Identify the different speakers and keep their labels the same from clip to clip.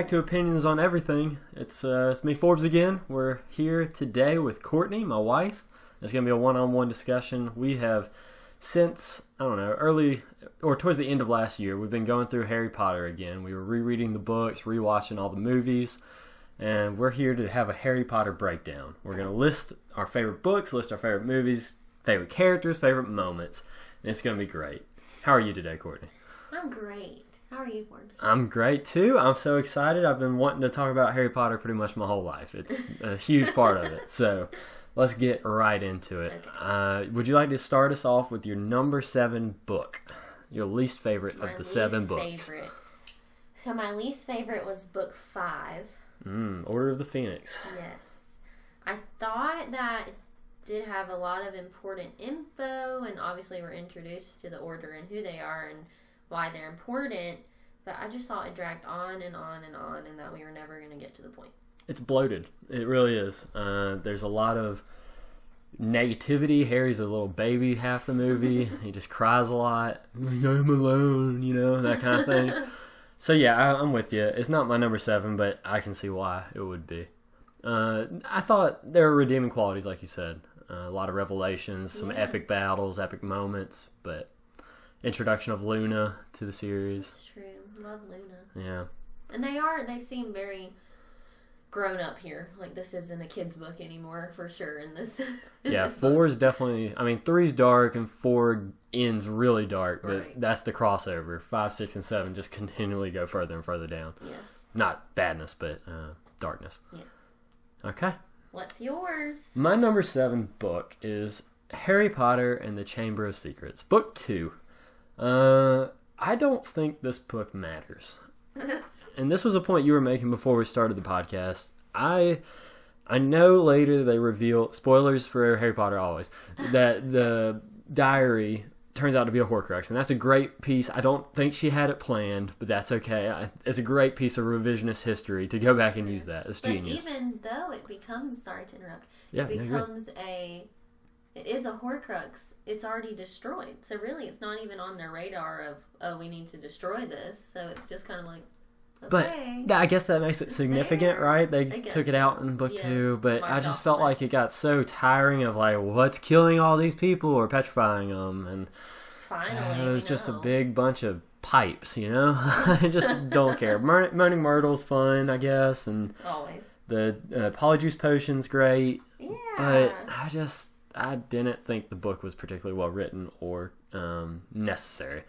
Speaker 1: back to Opinions on Everything. It's me, Forbes, again. We're here today with Courtney, my wife. It's going to be a one-on-one discussion. We have, since, early, or towards the end of last year, we've been going through Harry Potter again. We were rereading the books, rewatching all the movies, and we're here to have a Harry Potter breakdown. We're going to list our favorite books, list our favorite movies, favorite characters, favorite moments, and it's going to be great. How are you today, Courtney?
Speaker 2: I'm great. How are you, Forbes?
Speaker 1: I'm great, too. I'm so excited. I've been wanting to talk about Harry Potter pretty much my whole life. It's a huge part of it. So let's get right into it. Okay. Would you like to start us off with your number 7 book? Your least favorite of the 7 books. Favorite.
Speaker 2: So my least favorite was book 5.
Speaker 1: Order of the Phoenix.
Speaker 2: Yes. I thought that did have a lot of important info, and obviously we're introduced to the Order and who they are and why they're important, but I just thought it dragged on and on and on, and that we were never going to get to the point.
Speaker 1: It's bloated. It really is. There's a lot of negativity. Harry's a little baby half the movie. He just cries a lot. Like, I'm alone, that kind of thing. So yeah, I'm with you. It's not my number 7, but I can see why it would be. I thought there were redeeming qualities, like you said. A lot of revelations, some epic battles, epic moments, but introduction of Luna to the series.
Speaker 2: That's true. Love Luna.
Speaker 1: Yeah. And
Speaker 2: they seem very grown up here. Like, this isn't a kid's book anymore, for sure, in this.
Speaker 1: Yeah, 4 is definitely, 3's dark and 4 ends really dark, but right. That's the crossover. 5, 6, and 7 just continually go further and further down.
Speaker 2: Yes.
Speaker 1: Not badness, but darkness.
Speaker 2: Yeah.
Speaker 1: Okay.
Speaker 2: What's yours?
Speaker 1: My number 7 book is Harry Potter and the Chamber of Secrets, book 2. I don't think this book matters. And this was a point you were making before we started the podcast. I know later they reveal, spoilers for Harry Potter always, that the diary turns out to be a Horcrux, and that's a great piece. I don't think she had it planned, but that's okay. It's a great piece of revisionist history to go back and use that. It's genius.
Speaker 2: But even though it becomes, sorry to interrupt,
Speaker 1: it
Speaker 2: becomes it is a Horcrux, it's already destroyed. So really, it's not even on their radar of, oh, we need to destroy this. So it's just kind of like, okay.
Speaker 1: But I guess that makes it significant, right? They took it out in book 2, but I just felt like it got so tiring of like, what's killing all these people or petrifying them, and
Speaker 2: finally,
Speaker 1: it was just a big bunch of pipes, I just don't care. Moaning Myrtle's fun, I guess, and
Speaker 2: always
Speaker 1: the Polyjuice Potion's great.
Speaker 2: Yeah,
Speaker 1: but I didn't think the book was particularly well written or necessary.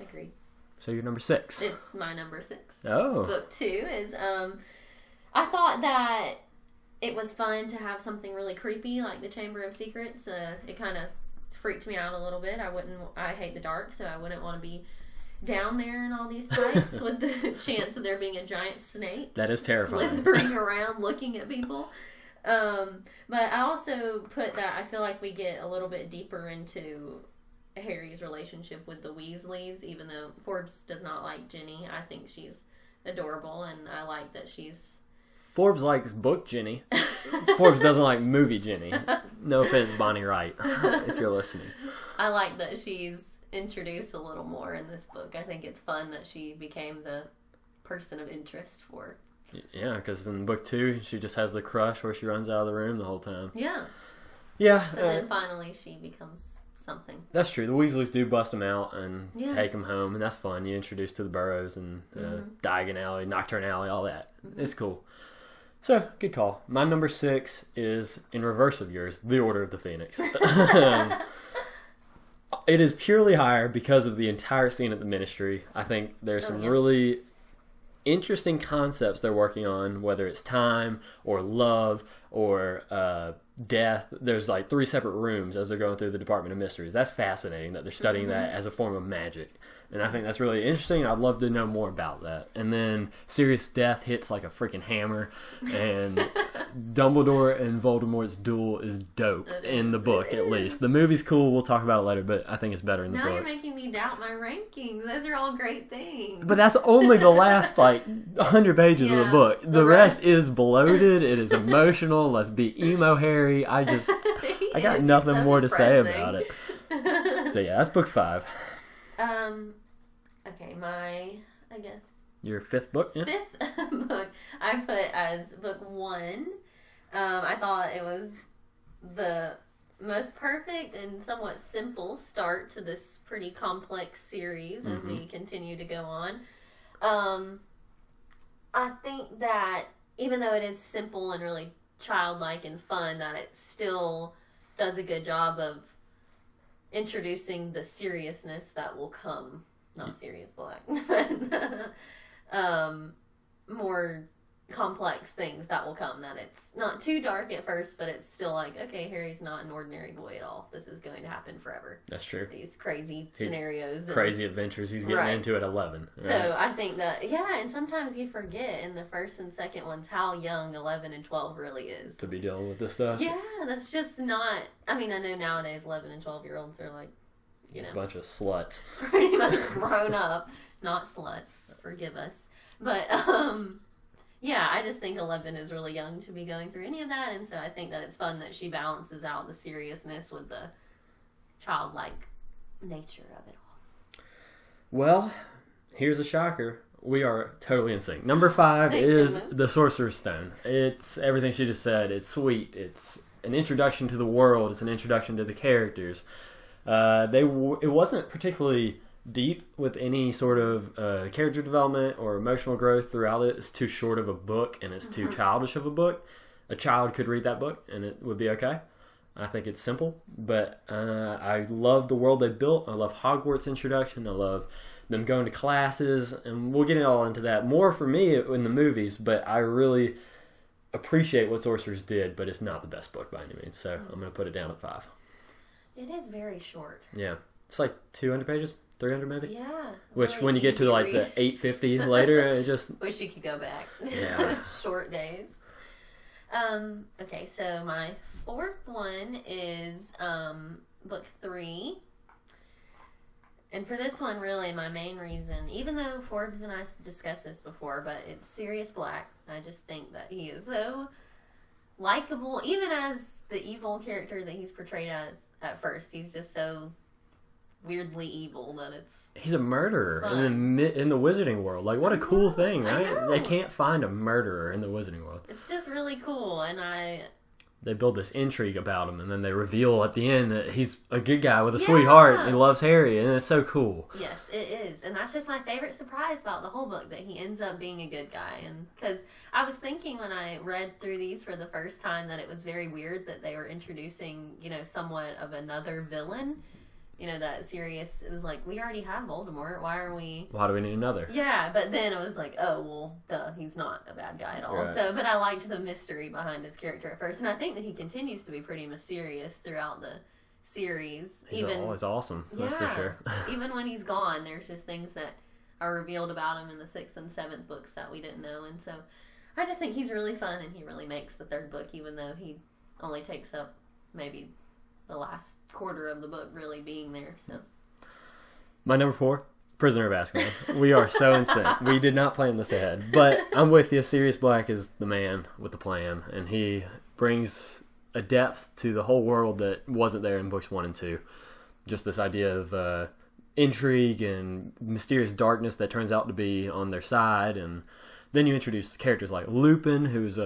Speaker 2: Agreed.
Speaker 1: So you're number 6.
Speaker 2: It's my number 6.
Speaker 1: Oh.
Speaker 2: Book 2 is, I thought that it was fun to have something really creepy like the Chamber of Secrets. It kind of freaked me out a little bit. I hate the dark, so I wouldn't want to be down there in all these pipes with the chance of there being a giant snake.
Speaker 1: That is terrifying.
Speaker 2: Slithering around looking at people. But I also put that I feel like we get a little bit deeper into Harry's relationship with the Weasleys, even though Forbes does not like Ginny. I think she's adorable, and I like that she's...
Speaker 1: Forbes likes book Ginny. Forbes doesn't like movie Ginny. No offense, Bonnie Wright, if you're listening.
Speaker 2: I like that she's introduced a little more in this book. I think it's fun that she became the person of interest for...
Speaker 1: Yeah, because in book 2, she just has the crush where she runs out of the room the whole time.
Speaker 2: Yeah.
Speaker 1: Yeah.
Speaker 2: So then finally she becomes something.
Speaker 1: That's true. The Weasleys do bust them out and take them home, and that's fun. You introduce to the Burrows and Diagon Alley, Nocturne Alley, all that. Mm-hmm. It's cool. So, good call. My number 6 is, in reverse of yours, The Order of the Phoenix. It is purely higher because of the entire scene at the Ministry. I think there's some really interesting concepts they're working on, whether it's time or love or death. There's like 3 separate rooms as they're going through the Department of Mysteries. That's fascinating that they're studying that as a form of magic. And I think that's really interesting. I'd love to know more about that. And then Sirius Death hits like a freaking hammer, and Dumbledore and Voldemort's duel is dope in the book, at least. The movie's cool. We'll talk about it later, but I think it's better in the book.
Speaker 2: Now you're making me doubt my rankings. Those are all great things.
Speaker 1: But that's only the last, 100 pages of the book. The rest is bloated. It is emotional. Let's be emo Harry. I got nothing more to say about it. So yeah, that's book 5.
Speaker 2: Okay, I guess...
Speaker 1: Your 5th book? Yeah.
Speaker 2: 5th book I put as book 1. I thought it was the most perfect and somewhat simple start to this pretty complex series as we continue to go on. I think that even though it is simple and really childlike and fun, that it still does a good job of introducing the seriousness that will come. Not Sirius Black, but more complex things that will come. That it's not too dark at first, but it's still like, okay, Harry's not an ordinary boy at all. This is going to happen forever.
Speaker 1: That's true.
Speaker 2: These crazy scenarios.
Speaker 1: Crazy adventures he's getting into at 11. Right?
Speaker 2: So I think that, and sometimes you forget in the first and second ones how young 11 and 12 really is.
Speaker 1: To be dealing with this stuff?
Speaker 2: Yeah, that's just not, I mean, I know nowadays 11 and 12-year-olds are like, you know.
Speaker 1: A bunch of sluts.
Speaker 2: Pretty much grown up. Not sluts. Forgive us. But, yeah, I just think 11 is really young to be going through any of that, and so I think that it's fun that she balances out the seriousness with the childlike nature of it all.
Speaker 1: Well, here's a shocker. We are totally in sync. Number 5 is the Sorcerer's Stone. It's everything she just said. It's sweet. It's an introduction to the world. It's an introduction to the characters. It wasn't particularly deep with any sort of character development or emotional growth throughout it. It's too short of a book, and it's too childish of a book. A child could read that book, and it would be okay. I think it's simple, but I love the world they built. I love Hogwarts introduction. I love them going to classes, and we'll get all into that more for me in the movies, but I really appreciate what Sorcerers did, but it's not the best book by any means, so I'm going to put it down at 5.
Speaker 2: It is very short.
Speaker 1: Yeah. It's like 200 pages, 300 maybe?
Speaker 2: Yeah.
Speaker 1: Which
Speaker 2: really
Speaker 1: when you get to like the 850 later, it just...
Speaker 2: Wish you could go back.
Speaker 1: Yeah.
Speaker 2: Short days. Okay, so my 4th one is book 3. And for this one, really, my main reason, even though Forbes and I discussed this before, but it's Sirius Black. I just think that he is so likable, even as the evil character that he's portrayed as at first. He's just so weirdly evil that it's
Speaker 1: he's a murderer in the wizarding world. Like, what a cool thing, right? They can't find a murderer in the wizarding world.
Speaker 2: It's just really cool, and
Speaker 1: they build this intrigue about him, and then they reveal at the end that he's a good guy with a sweet heart and loves Harry, and it's so cool.
Speaker 2: Yes, it is. And that's just my favorite surprise about the whole book, that he ends up being a good guy. And because I was thinking when I read through these for the first time that it was very weird that they were introducing, somewhat of another villain. That Sirius, it was like, we already have Voldemort. Why do we need another? Yeah, but then it was like, oh, well, duh, he's not a bad guy at all. Right. So, but I liked the mystery behind his character at first. And I think that he continues to be pretty mysterious throughout the series.
Speaker 1: He's always awesome, that's for sure.
Speaker 2: Even when he's gone, there's just things that are revealed about him in the 6th and 7th books that we didn't know. And so I just think he's really fun, and he really makes the 3rd book, even though he only takes up maybe the last quarter of the book really being there. So
Speaker 1: my number 4, Prisoner of Azkaban. We are so in sync. We did not plan this ahead, but I'm with you. Sirius Black is the man with the plan, and he brings a depth to the whole world that wasn't there in books 1 and 2. Just this idea of intrigue and mysterious darkness that turns out to be on their side, and then you introduce characters like Lupin, who's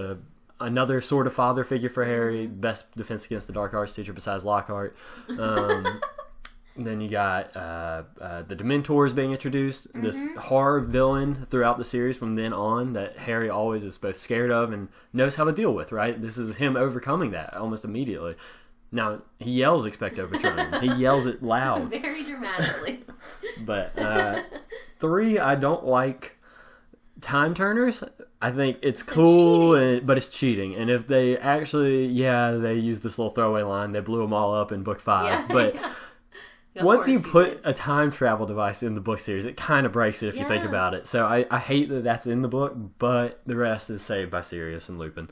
Speaker 1: another sort of father figure for Harry, best defense against the dark arts teacher besides Lockhart. Then you got the Dementors being introduced, this horror villain throughout the series from then on that Harry always is both scared of and knows how to deal with, right? This is him overcoming that almost immediately. Now, he yells Expecto Patronum. He yells it loud.
Speaker 2: Very dramatically.
Speaker 1: But 3, I don't like time turners. I think it's cool, but it's cheating. And if they actually, they use this little throwaway line, they blew them all up in book 5. But once you put a time travel device in the book series, it kind of breaks it if you think about it. So I hate that that's in the book, but the rest is saved by Sirius and Lupin.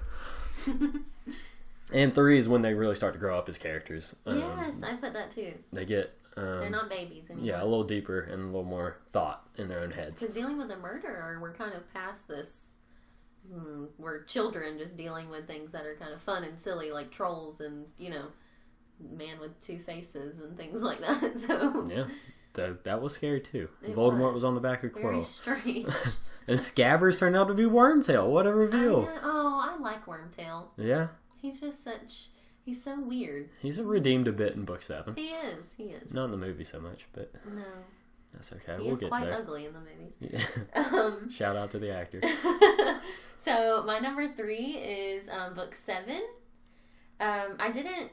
Speaker 1: And 3 is when they really start to grow up as characters.
Speaker 2: Yes, I put that too.
Speaker 1: They get...
Speaker 2: they're not babies anymore.
Speaker 1: Yeah, a little deeper and a little more thought in their own heads.
Speaker 2: Because dealing with a murderer, we're kind of past this... we're children just dealing with things that are kind of fun and silly, like trolls and, man with 2 faces and things like that. So
Speaker 1: That was scary too.
Speaker 2: It
Speaker 1: Voldemort was on the back of
Speaker 2: very
Speaker 1: Quirrell.
Speaker 2: strange.
Speaker 1: And Scabbers turned out to be Wormtail. What a reveal.
Speaker 2: I like Wormtail.
Speaker 1: Yeah.
Speaker 2: He's so weird.
Speaker 1: He's redeemed a bit in book 7.
Speaker 2: He is.
Speaker 1: Not in the movie so much, but...
Speaker 2: No.
Speaker 1: That's okay.
Speaker 2: We'll get there. He is quite ugly in the movies.
Speaker 1: Yeah. Shout out to the actor.
Speaker 2: So, my number 3 is book 7. I didn't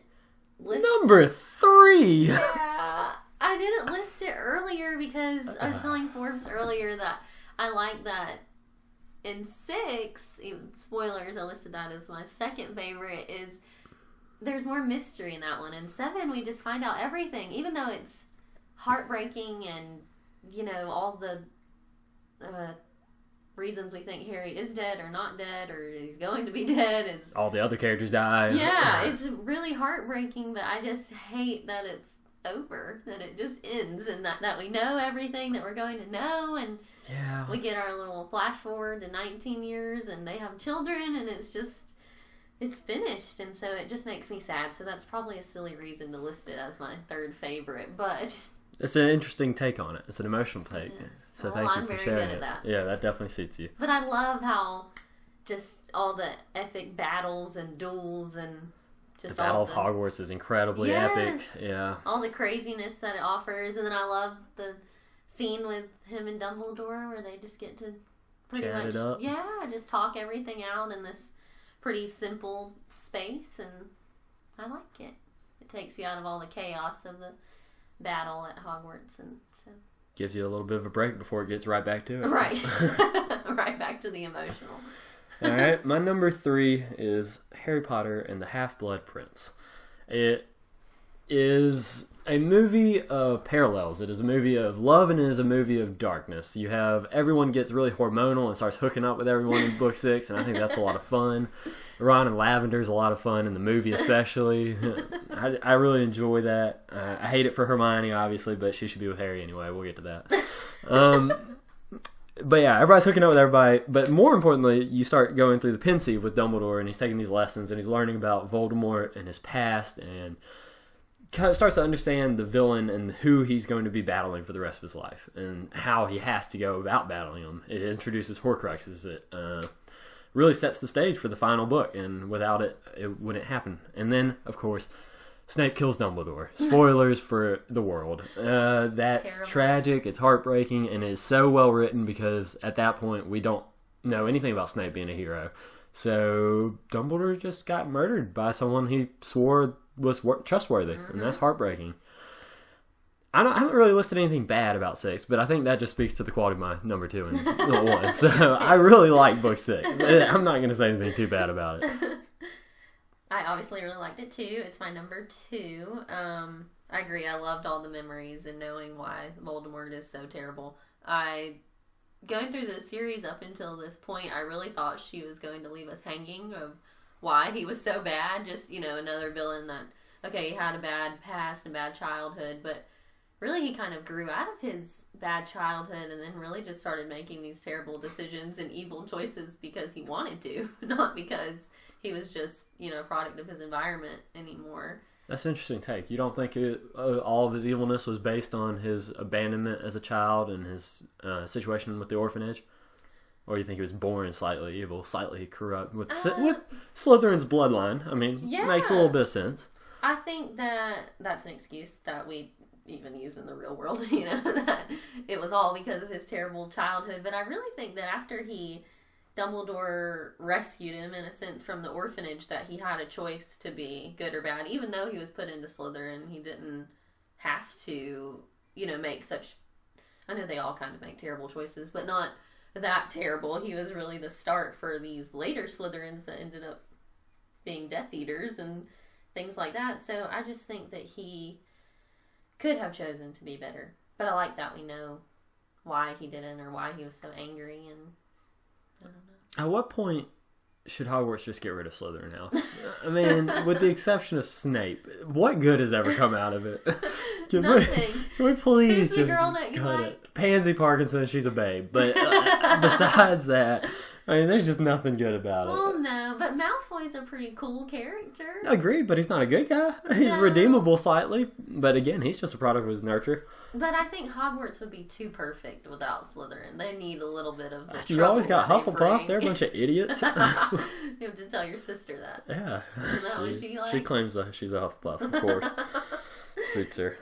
Speaker 2: list...
Speaker 1: Number 3!
Speaker 2: Yeah. I didn't list it earlier because I was telling Forbes earlier that I like that in 6, even spoilers, I listed that as my second favorite, is there's more mystery in that one. In 7, we just find out everything, even though it's heartbreaking and, all the reasons we think Harry is dead or not dead or he's going to be dead. Is
Speaker 1: all the other characters die.
Speaker 2: Yeah, it's really heartbreaking, but I just hate that it's over, that it just ends, and that we know everything that we're going to know, and we get our little flash forward to 19 years, and they have children, and it's finished, and so it just makes me sad. So that's probably a silly reason to list it as my third favorite, but
Speaker 1: it's an interesting take on it. It's an emotional take. Yes. So thank you for sharing it.
Speaker 2: That.
Speaker 1: Yeah, that definitely suits you.
Speaker 2: But I love how just all the epic battles and duels and just
Speaker 1: the Battle of Hogwarts is incredibly epic. Yeah.
Speaker 2: All the craziness that it offers. And then I love the scene with him and Dumbledore where they just get to pretty much...
Speaker 1: it up.
Speaker 2: Yeah, just talk everything out in this pretty simple space. And I like it. It takes you out of all the chaos of the battle at Hogwarts. And so...
Speaker 1: gives you a little bit of a break before it gets right back to it.
Speaker 2: Right. Right back to the emotional.
Speaker 1: All right, my number 3 is Harry Potter and the Half-Blood Prince. It is a movie of parallels. It is a movie of love and it is a movie of darkness. You have everyone gets really hormonal and starts hooking up with everyone in book 6, and I think that's a lot of fun. Ron and Lavender is a lot of fun in the movie, especially. I really enjoy that. I hate it for Hermione, obviously, but she should be with Harry anyway. We'll get to that. But yeah, everybody's hooking up with everybody. But more importantly, you start going through the Pensieve with Dumbledore, and he's taking these lessons, and he's learning about Voldemort and his past, and kind of starts to understand the villain and who he's going to be battling for the rest of his life, and how he has to go about battling him. It introduces Horcruxes. It really sets the stage for the final book, and without it, it wouldn't happen. And then, of course, Snape kills Dumbledore. Spoilers for the world. That's terrible. Tragic, it's heartbreaking, and it's so well written because at that point we don't know anything about Snape being a hero. So Dumbledore just got murdered by someone he swore was trustworthy, and that's heartbreaking. I haven't really listed anything bad about 6, but I think that just speaks to the quality of my number 2 and 1. So I really like book 6. I'm not going to say anything too bad about it.
Speaker 2: I obviously really liked it too. It's my number 2. I agree. I loved all the memories and knowing why Voldemort is so terrible. Going through the series up until this point, I really thought she was going to leave us hanging of why he was so bad. Just, another villain that, okay, he had a bad past and bad childhood, but really he kind of grew out of his bad childhood and then really just started making these terrible decisions and evil choices because he wanted to, not because he was just, a product of his environment anymore.
Speaker 1: That's an interesting take. You don't think all of his evilness was based on his abandonment as a child and his situation with the orphanage? Or you think he was born slightly evil, slightly corrupt, with Slytherin's bloodline? I mean, it makes a little bit of sense.
Speaker 2: I think that's an excuse that we even use in the real world, that it was all because of his terrible childhood. But I really think that after Dumbledore rescued him, in a sense, from the orphanage, that he had a choice to be good or bad. Even though he was put into Slytherin, he didn't have to, make such... I know they all kind of make terrible choices, but not that terrible. He was really the start for these later Slytherins that ended up being Death Eaters and things like that. So I just think that he could have chosen to be better. But I like that we know why he didn't, or why he was so angry, and I don't know.
Speaker 1: At what point should Hogwarts just get rid of Slytherin now? I mean, with the exception of Snape, what good has ever come out of it?
Speaker 2: Nothing.
Speaker 1: Can we please
Speaker 2: Who's the
Speaker 1: just
Speaker 2: girl that
Speaker 1: cut it? Pansy Parkinson, she's a babe. But besides that, I mean, there's just nothing good about it.
Speaker 2: Well, no, but Malfoy's a pretty cool character.
Speaker 1: Agreed, but he's not a good guy. He's redeemable slightly, but again, he's just a product of his nurture.
Speaker 2: But I think Hogwarts would be too perfect without Slytherin. They need a little bit of the
Speaker 1: You always got Hufflepuff. They're a bunch of idiots.
Speaker 2: You have to tell your sister that.
Speaker 1: Yeah.
Speaker 2: Isn't that what she likes?
Speaker 1: She claims she's a Hufflepuff, of course. Suits her.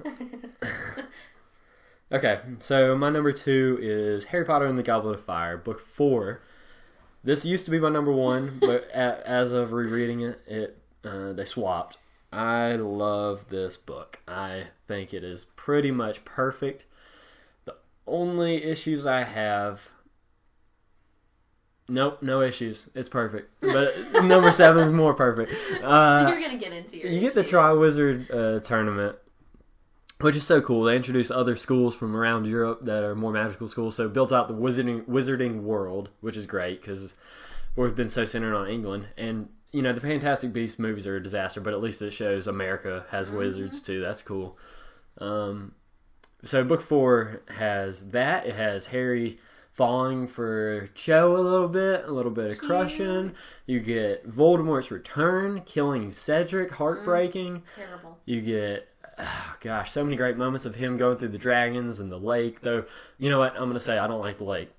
Speaker 1: Okay, so my number 2 is Harry Potter and the Goblet of Fire, book 4. This used to be my number 1, but as of rereading it, they swapped. I love this book. I think it is pretty much perfect. The only issues I have... Nope, no issues. It's perfect. But number 7 is more perfect.
Speaker 2: You're going to get into your
Speaker 1: You
Speaker 2: issues.
Speaker 1: get the Triwizard tournament, which is so cool. They introduce other schools from around Europe that are more magical schools. So built out the wizarding world, which is great because we've been so centered on England. And, you know, the Fantastic Beasts movies are a disaster, but at least it shows America has wizards too. That's cool. So book 4 has that. It has Harry falling for Cho a little bit of crushing. You get Voldemort's return, killing Cedric, heartbreaking.
Speaker 2: Terrible.
Speaker 1: You get... Oh, gosh, so many great moments of him going through the dragons and the lake. Though, you know what? I'm going to say I don't like the lake.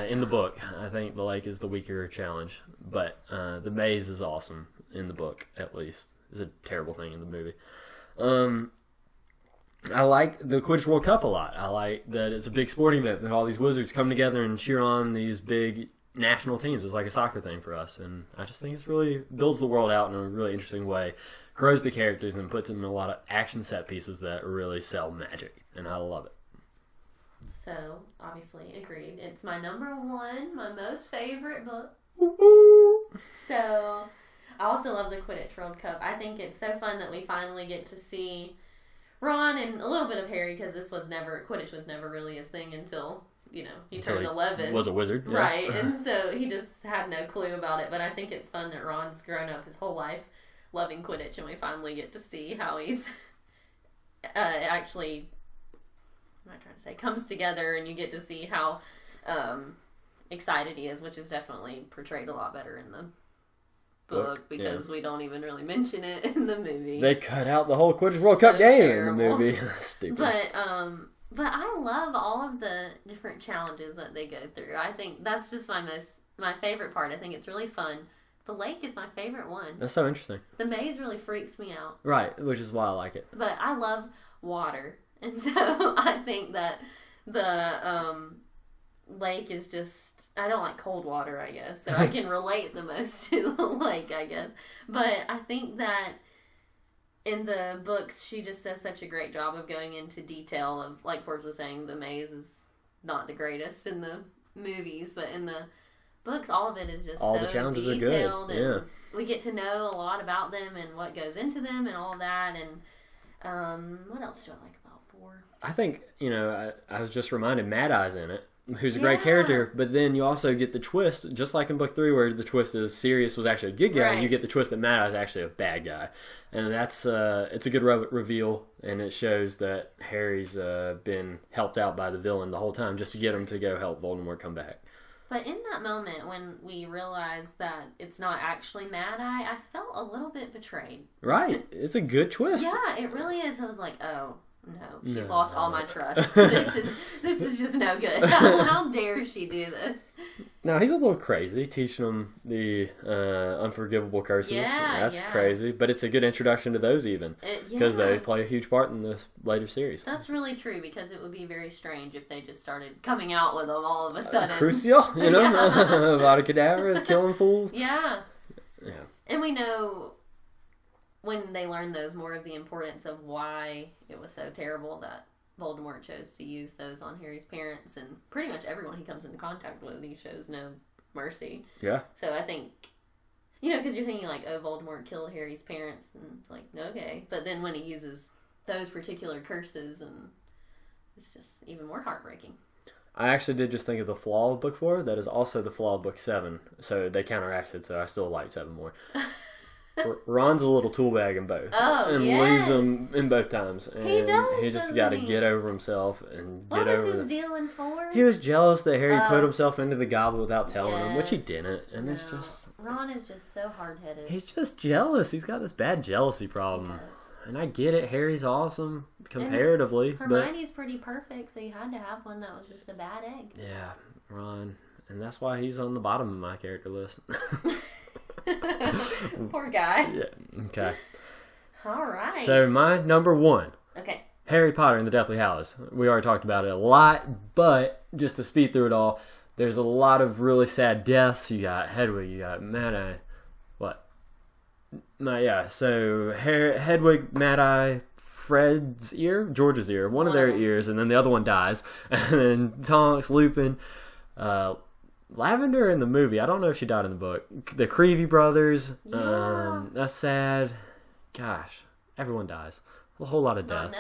Speaker 1: In the book, I think the lake is the weaker challenge. But the maze is awesome in the book, at least. It's a terrible thing in the movie. I like the Quidditch World Cup a lot. I like that it's a big sporting event that all these wizards come together and cheer on these big national teams. It's like a soccer thing for us. And I just think it's really builds the world out in a really interesting way. Grows the characters and puts them in a lot of action set pieces that really sell magic, and I love it.
Speaker 2: So, obviously, agreed. It's my number 1, my most favorite book. So, I also love the Quidditch World Cup. I think it's so fun that we finally get to see Ron and a little bit of Harry, because Quidditch was never really his thing until, you know, he turned 11.
Speaker 1: Was a wizard. Yeah.
Speaker 2: Right, and so he just had no clue about it, but I think it's fun that Ron's grown up his whole life loving Quidditch, and we finally get to see how he's actually, what am I trying to say, comes together, and you get to see how excited he is, which is definitely portrayed a lot better in the book because we don't even really mention it in the movie.
Speaker 1: They cut out the whole Quidditch World Cup game terrible. In the movie. Stupid.
Speaker 2: But I love all of the different challenges that they go through. I think that's just my favorite part. I think it's really fun. The lake is my favorite one.
Speaker 1: That's so interesting.
Speaker 2: The maze really freaks me out.
Speaker 1: Right, which is why I like it.
Speaker 2: But I love water. And so I think that the lake is just... I don't like cold water, I guess. So I can relate the most to the lake, I guess. But I think that in the books, she just does such a great job of going into detail of, like Forbes was saying, the maze is not the greatest in the movies, but in the books, all of it is just
Speaker 1: all
Speaker 2: so
Speaker 1: the challenges
Speaker 2: detailed,
Speaker 1: are good.
Speaker 2: and we get to know a lot about them and what goes into them and all that. And what else do I like about 4?
Speaker 1: I think, you know, I was just reminded Mad Eye's in it, who's a great character, but then you also get the twist, just like in book 3 where the twist is Sirius was actually a good guy,
Speaker 2: right.
Speaker 1: You get the twist that Mad Eye's actually a bad guy. And that's it's a good reveal, and it shows that Harry's been helped out by the villain the whole time just to get him to go help Voldemort come back.
Speaker 2: But in that moment when we realized that it's not actually Mad Eye, I felt a little bit betrayed.
Speaker 1: Right. It's a good twist.
Speaker 2: Yeah, it really is. I was like, oh, no, she's lost all my trust. This is just no good. How dare she do this?
Speaker 1: Now, he's a little crazy, teaching him the unforgivable curses.
Speaker 2: Yeah,
Speaker 1: That's crazy. But it's a good introduction to those even. Because they play a huge part in this later series.
Speaker 2: That's really true, because it would be very strange if they just started coming out with them all of a sudden.
Speaker 1: Crucial, you know? Avada Kedavra is killing fools.
Speaker 2: Yeah.
Speaker 1: Yeah.
Speaker 2: And we know when they learn those more of the importance of why it was so terrible that Voldemort chose to use those on Harry's parents, and pretty much everyone he comes into contact with, he shows no mercy.
Speaker 1: Yeah.
Speaker 2: So I think, you know, because you're thinking like, oh, Voldemort killed Harry's parents, and it's like, okay. But then when he uses those particular curses, and it's just even more heartbreaking.
Speaker 1: I actually did just think of the flaw of book 4. That is also the flaw of book 7. So they counteracted, so I still like 7 more. Ron's a little tool bag in both.
Speaker 2: Oh,
Speaker 1: and leaves them in both times. And
Speaker 2: he does.
Speaker 1: He just got to get over himself and get over.
Speaker 2: What was his dealing for?
Speaker 1: He was jealous that Harry put himself into the goblet without telling him, which he didn't. And it's just
Speaker 2: Ron is just so hard-headed.
Speaker 1: He's just jealous. He's got this bad jealousy problem. And I get it. Harry's awesome comparatively.
Speaker 2: Hermione's pretty perfect, so you had to have one that was just a bad egg.
Speaker 1: Yeah, Ron. And that's why he's on the bottom of my character list.
Speaker 2: Poor guy.
Speaker 1: Yeah. Okay.
Speaker 2: All right.
Speaker 1: So my number 1.
Speaker 2: Okay.
Speaker 1: Harry Potter and the Deathly Hallows. We already talked about it a lot, but just to speed through it all, there's a lot of really sad deaths. You got Hedwig, you got Mad-Eye. What? So Hedwig, Mad-Eye, Fred's ear, George's ear, one of their ears, and then the other one dies. And then Tonks, Lupin, Lavender in the movie. I don't know if she died in the book. The Creevy brothers.
Speaker 2: Yeah.
Speaker 1: That's sad. Gosh, everyone dies. A whole lot of death.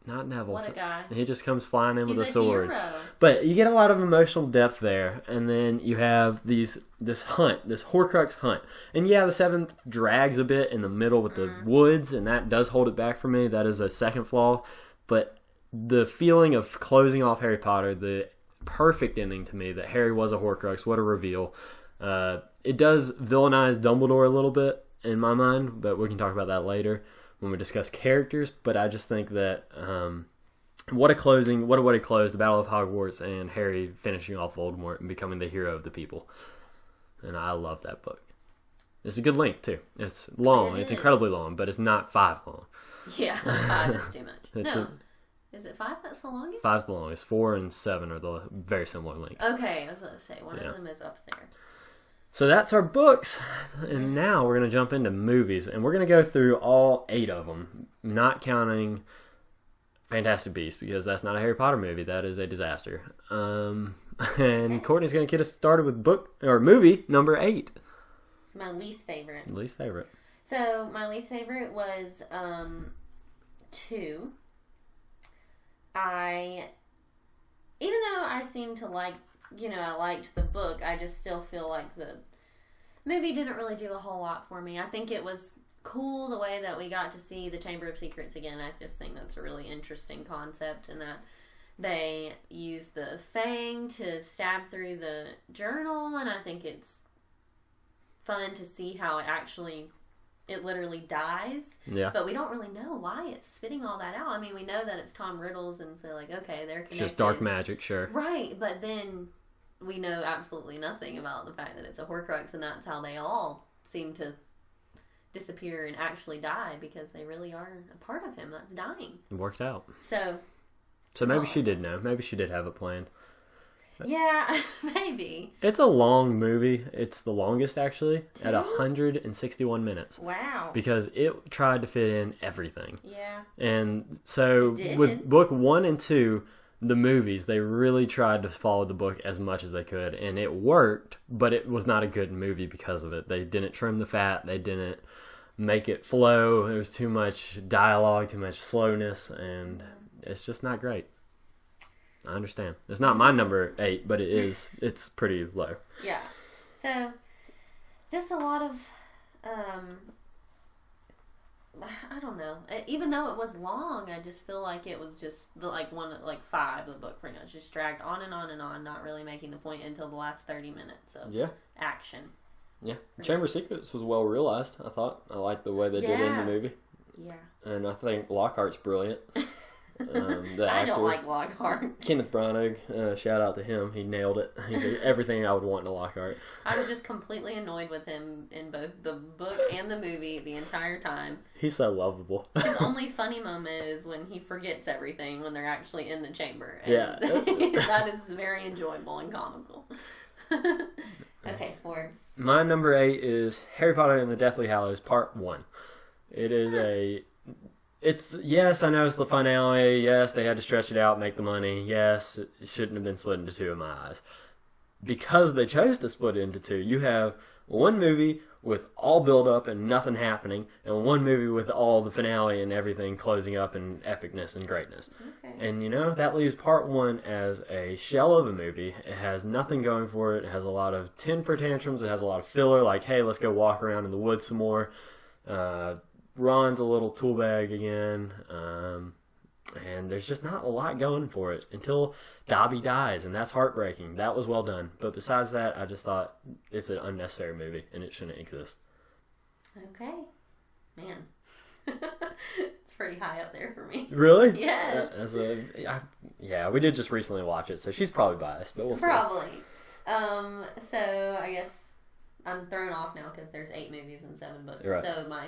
Speaker 1: Not Neville.
Speaker 2: What a guy.
Speaker 1: He just comes flying in with a sword.
Speaker 2: Hero.
Speaker 1: But you get a lot of emotional depth there, and then you have this Horcrux hunt. And yeah, the 7th drags a bit in the middle with the woods, and that does hold it back for me. That is a second flaw. But the feeling of closing off Harry Potter, the perfect ending to me, that Harry was a Horcrux, what a reveal. It does villainize Dumbledore a little bit in my mind, but we can talk about that later when we discuss characters. But I just think that what a close, the Battle of Hogwarts and Harry finishing off Voldemort and becoming the hero of the people. And I love that book. It's a good length too. It's long. It's incredibly long, but it's not 5 long.
Speaker 2: Yeah, 5 is too much. Is it 5 that's the longest?
Speaker 1: 5's the longest. 4 and 7 are the very similar length.
Speaker 2: Okay, I was going to say, one of them is up there.
Speaker 1: So that's our books. And now we're going to jump into movies. And we're going to go through all 8 of them, not counting Fantastic Beasts, because that's not a Harry Potter movie. That is a disaster. And Courtney's going to get us started with movie number 8.
Speaker 2: It's my least favorite.
Speaker 1: Least favorite.
Speaker 2: So my least favorite was 2. Even though I seem to like, I liked the book, I just still feel like the movie didn't really do a whole lot for me. I think it was cool the way that we got to see the Chamber of Secrets again. I just think that's a really interesting concept, and that they use the fang to stab through the journal, and I think it's fun to see how it literally dies.
Speaker 1: Yeah.
Speaker 2: But we don't really know why it's spitting all that out. I mean, we know that it's Tom Riddle's, and so, okay, they're connected.
Speaker 1: It's just dark magic, sure.
Speaker 2: Right, but then we know absolutely nothing about the fact that it's a Horcrux, and that's how they all seem to disappear and actually die, because they really are a part of him that's dying.
Speaker 1: It worked out.
Speaker 2: So
Speaker 1: maybe she did know. Maybe she did have it planned.
Speaker 2: Yeah, maybe.
Speaker 1: It's a long movie. It's the longest, actually, at 161 minutes.
Speaker 2: Wow.
Speaker 1: Because it tried to fit in everything.
Speaker 2: Yeah.
Speaker 1: And so with book 1 and 2, the movies, they really tried to follow the book as much as they could. And it worked, but it was not a good movie because of it. They didn't trim the fat. They didn't make it flow. There was too much dialogue, too much slowness, and it's just not great. I understand. It's not my number 8, but it's pretty low.
Speaker 2: Yeah. So, just a lot of, I don't know. Even though it was long, I just feel like it was just, 5 of the book pretty much. Just dragged on and on and on, not really making the point until the last 30 minutes of action.
Speaker 1: Yeah. Chamber of Secrets was well realized, I thought. I liked the way they did it in the movie.
Speaker 2: Yeah.
Speaker 1: And I think Lockhart's brilliant.
Speaker 2: I don't like Lockhart.
Speaker 1: Kenneth Branagh, shout out to him. He nailed it. He's everything I would want in a Lockhart.
Speaker 2: I was just completely annoyed with him in both the book and the movie the entire time.
Speaker 1: He's so lovable.
Speaker 2: His only funny moment is when he forgets everything when they're actually in the chamber. And
Speaker 1: yeah.
Speaker 2: That is very enjoyable and comical. Okay, Forbes.
Speaker 1: My number 8 is Harry Potter and the Deathly Hallows Part 1. It is yes, I know it's the finale. Yes, they had to stretch it out, make the money. Yes, it shouldn't have been split into 2 in my eyes. Because they chose to split it into 2, you have one movie with all build up and nothing happening, and one movie with all the finale and everything closing up and epicness and greatness.
Speaker 2: Okay.
Speaker 1: And that leaves Part 1 as a shell of a movie. It has nothing going for it. It has a lot of temper tantrums. It has a lot of filler, like, hey, let's go walk around in the woods some more. Ron's a little tool bag again. And there's just not a lot going for it until Dobby dies, and that's heartbreaking. That was well done. But besides that, I just thought it's an unnecessary movie, and it shouldn't exist.
Speaker 2: Okay. Man. It's pretty high up there for me.
Speaker 1: Really?
Speaker 2: Yes.
Speaker 1: Yeah, we did just recently watch it, so she's probably biased, but we'll see.
Speaker 2: Probably. So I guess I'm thrown off now because there's 8 movies and 7 books.
Speaker 1: Right.
Speaker 2: So my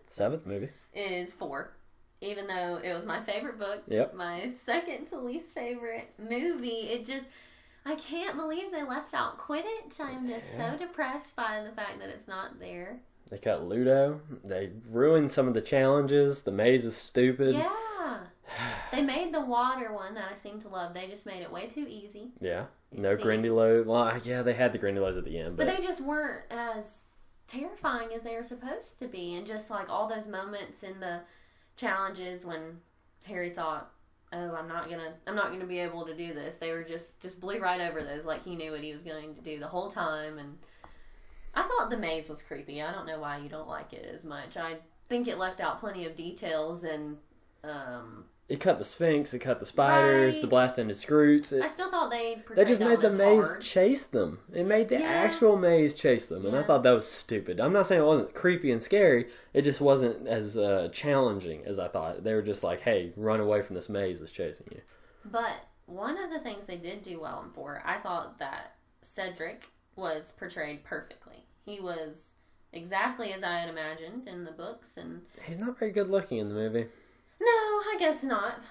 Speaker 2: seventh
Speaker 1: movie
Speaker 2: is 4. Even though it was my favorite book, my second to least favorite movie, I can't believe they left out Quidditch. I'm just so depressed by the fact that it's not there.
Speaker 1: They cut Ludo. They ruined some of the challenges. The maze is stupid.
Speaker 2: Yeah. They made the water one that I seem to love. They just made it way too easy.
Speaker 1: Yeah. No Grindylow. Well, yeah, they had the Grindylows at the end.
Speaker 2: But they just weren't as terrifying as they were supposed to be. And just like all those moments in the challenges when Harry thought, oh, I'm not gonna be able to do this. They were just blew right over those, like he knew what he was going to do the whole time. And I thought the maze was creepy. I don't know why you don't like it as much. I think it left out plenty of details, and
Speaker 1: it cut the Sphinx, it cut the spiders, the blast-ended Scroots.
Speaker 2: I still thought they
Speaker 1: just made the maze chase them. It made the actual maze chase them, and I thought that was stupid. I'm not saying it wasn't creepy and scary. It just wasn't as challenging as I thought. They were just like, hey, run away from this maze that's chasing you.
Speaker 2: But one of the things they did do well in 4, I thought that Cedric was portrayed perfectly. He was exactly as I had imagined in the books, and
Speaker 1: he's not very good looking in the movie.
Speaker 2: No, I guess not.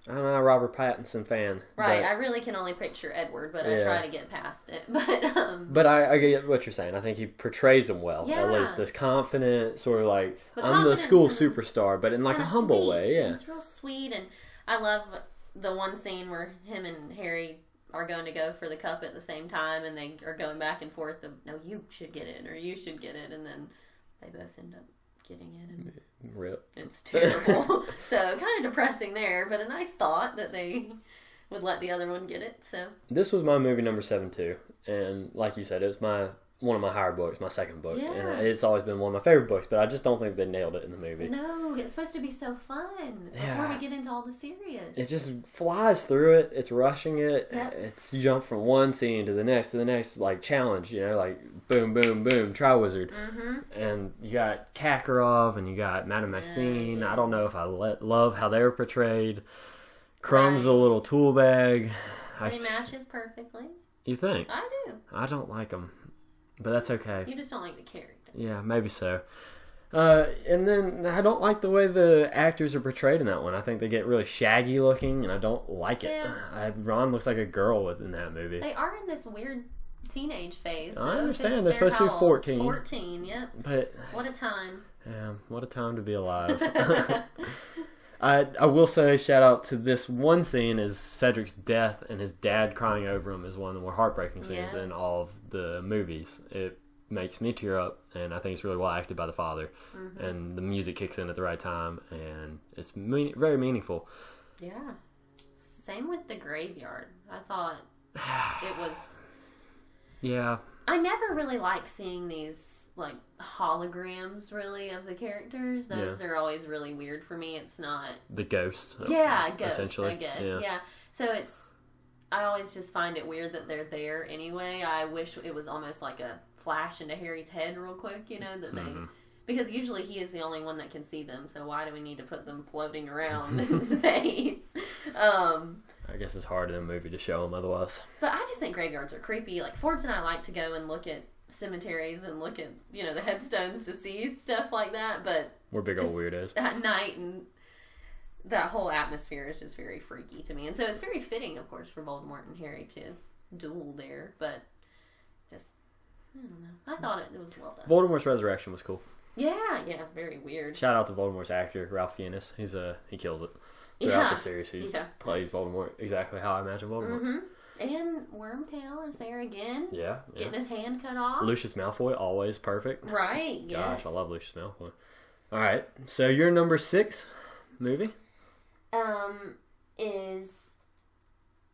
Speaker 1: I'm not a Robert Pattinson fan.
Speaker 2: Right, I really can only picture Edward, but I try to get past it.
Speaker 1: But I get what you're saying. I think he portrays him well. At least this confident, sort of like, I'm the school superstar, but in like a humble way. Yeah,
Speaker 2: it's real sweet, and I love the one scene where him and Harry are going to go for the cup at the same time, and they are going back and forth of, no, you should get it, or you should get it, and then they both end up getting it, and
Speaker 1: rip.
Speaker 2: It's terrible. So kind of depressing there, but a nice thought that they would let the other one get it. So this
Speaker 1: was my movie number 7 too, and like you said, it was one of my higher books, my second book, and it's always been one of my favorite books, but I just don't think they nailed it in the movie.
Speaker 2: No, it's supposed to be so fun before we get into all the serious.
Speaker 1: It just flies through it. It's rushing it. Yep. It's you jump from one scene to the next, like challenge, like boom, boom, boom, Triwizard. Mm-hmm. And you got Kakarov and you got Madame Maxine. I don't know if I love how they were portrayed. Crumb's a little tool bag.
Speaker 2: They matches perfectly.
Speaker 1: You think?
Speaker 2: I do.
Speaker 1: I don't like them. But that's okay.
Speaker 2: You just don't like the character.
Speaker 1: Yeah, maybe so. And then I don't like the way the actors are portrayed in that one. I think they get really shaggy looking, and I don't like it. Yeah. Ron looks like a girl in that movie.
Speaker 2: They are in this weird teenage phase, though.
Speaker 1: I understand. They're supposed to be 14.
Speaker 2: 14, yep.
Speaker 1: But
Speaker 2: what a time.
Speaker 1: Yeah, what a time to be alive. I will say, shout out to this one scene is Cedric's death, and his dad crying over him is one of the more heartbreaking scenes in all of the movies. It makes me tear up, and I think it's really well acted by the father. Mm-hmm. And the music kicks in at the right time, and it's very meaningful.
Speaker 2: Yeah. Same with the graveyard. I thought it was...
Speaker 1: Yeah.
Speaker 2: I never really like seeing these like holograms really of the characters. Those are always really weird for me. It's not
Speaker 1: the ghosts.
Speaker 2: Ghosts,
Speaker 1: essentially.
Speaker 2: I guess. Yeah. So I always just find it weird that they're there anyway. I wish it was almost like a flash into Harry's head real quick, that they because usually he is the only one that can see them, so why do we need to put them floating around in space?
Speaker 1: I guess it's hard in a movie to show them otherwise.
Speaker 2: But I just think graveyards are creepy. Like, Forbes and I like to go and look at cemeteries and look at, the headstones to see stuff like that, but...
Speaker 1: We're big old weirdos.
Speaker 2: At night, and that whole atmosphere is just very freaky to me. And so it's very fitting, of course, for Voldemort and Harry to duel there, but just, I don't know. I thought it was well done.
Speaker 1: Voldemort's resurrection was cool.
Speaker 2: Yeah, very weird.
Speaker 1: Shout out to Voldemort's actor, Ralph Fiennes. He kills it. Throughout the series, he plays Voldemort exactly how I imagine Voldemort.
Speaker 2: Mm-hmm. And Wormtail is there again.
Speaker 1: Yeah.
Speaker 2: Getting his hand cut off.
Speaker 1: Lucius Malfoy, always perfect.
Speaker 2: Right,
Speaker 1: Gosh, I love Lucius Malfoy. All right, so your number 6 movie?
Speaker 2: Is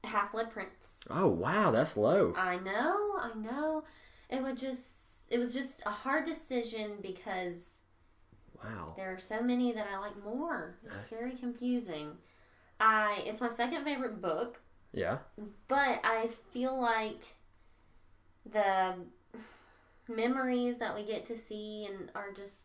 Speaker 2: Half-Blood Prince.
Speaker 1: Oh, wow, that's low.
Speaker 2: I know. It was just a hard decision because
Speaker 1: Wow.
Speaker 2: There are so many that I like more. It's very confusing. It's my second favorite book.
Speaker 1: Yeah.
Speaker 2: But I feel like the memories that we get to see and are just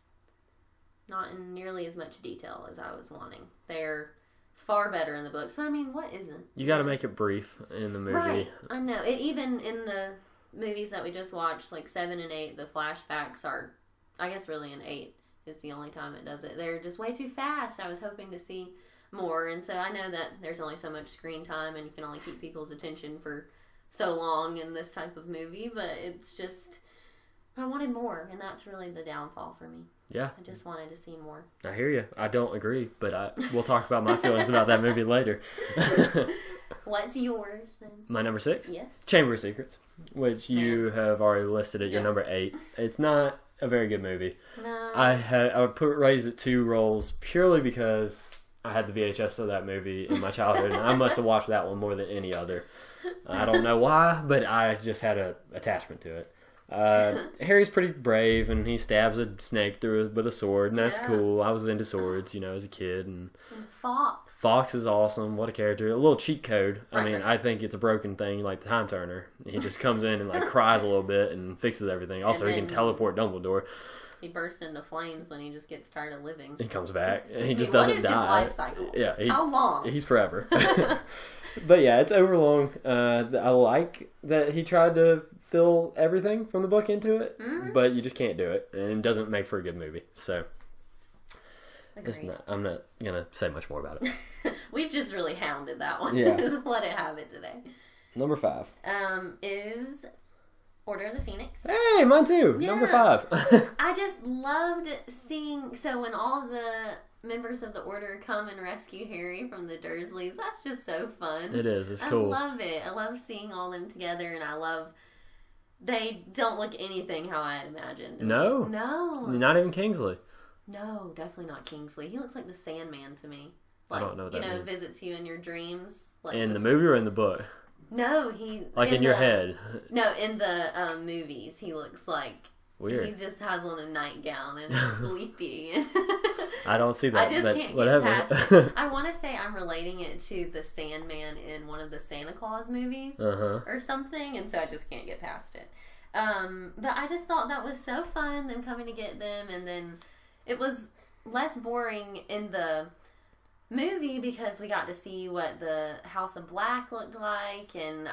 Speaker 2: not in nearly as much detail as I was wanting. They're far better in the books. But I mean, what isn't?
Speaker 1: You got to make it brief in the movie.
Speaker 2: Right. I know. Even in the movies that we just watched, like 7 and 8, the flashbacks are, I guess really in 8 is the only time it does it. They're just way too fast. I was hoping to see more. And so I know that there's only so much screen time and you can only keep people's attention for so long in this type of movie. But it's just, I wanted more. And that's really the downfall for me.
Speaker 1: Yeah.
Speaker 2: I just wanted to see more.
Speaker 1: I hear you. I don't agree, but we'll talk about my feelings about that movie later.
Speaker 2: What's yours then?
Speaker 1: My number 6?
Speaker 2: Yes.
Speaker 1: Chamber of Secrets, which you have already listed at your number 8. It's not a very good movie.
Speaker 2: No.
Speaker 1: I would raise it 2 roles purely because I had the VHS of that movie in my childhood, and I must have watched that one more than any other. I don't know why, but I just had an attachment to it. Harry's pretty brave, and he stabs a snake with a sword, and that's cool. I was into swords, as a kid. And
Speaker 2: Fox.
Speaker 1: Fox is awesome. What a character. A little cheat code. I mean, I think it's a broken thing, like the Time Turner. He just comes in and like cries a little bit and fixes everything. Also, he can teleport Dumbledore.
Speaker 2: He bursts into flames when he just gets tired of living.
Speaker 1: He comes back, and he just doesn't die.
Speaker 2: What is his life cycle?
Speaker 1: Yeah.
Speaker 2: How long?
Speaker 1: He's forever. But yeah, it's overlong. I like that he tried to fill everything from the book into it, but you just can't do it, and it doesn't make for a good movie. So I'm not gonna say much more about it.
Speaker 2: We've just really hounded that one.
Speaker 1: Yeah.
Speaker 2: Just let it have it today.
Speaker 1: Number 5
Speaker 2: is Order of the Phoenix.
Speaker 1: Hey, mine too.
Speaker 2: Yeah.
Speaker 1: Number 5.
Speaker 2: I just loved seeing. So when all the members of the Order come and rescue Harry from the Dursleys, that's just so fun.
Speaker 1: It is. It's cool.
Speaker 2: I love it. I love seeing all them together, and I love. They don't look anything how I had imagined.
Speaker 1: No. Not even Kingsley.
Speaker 2: No, definitely not Kingsley. He looks like the Sandman to me.
Speaker 1: I don't know what that means.
Speaker 2: Visits you in your dreams. Like
Speaker 1: in the movie or in the book?
Speaker 2: No, he...
Speaker 1: Like in your head?
Speaker 2: No, in the movies, he looks like...
Speaker 1: Weird.
Speaker 2: He just has on a nightgown and is sleepy.
Speaker 1: I don't see that.
Speaker 2: I just can't get past it. I want to say I'm relating it to the Sandman in one of the Santa Claus movies or something, and so I just can't get past it. But I just thought that was so fun, them coming to get them, and then it was less boring in the movie because we got to see what the House of Black looked like, and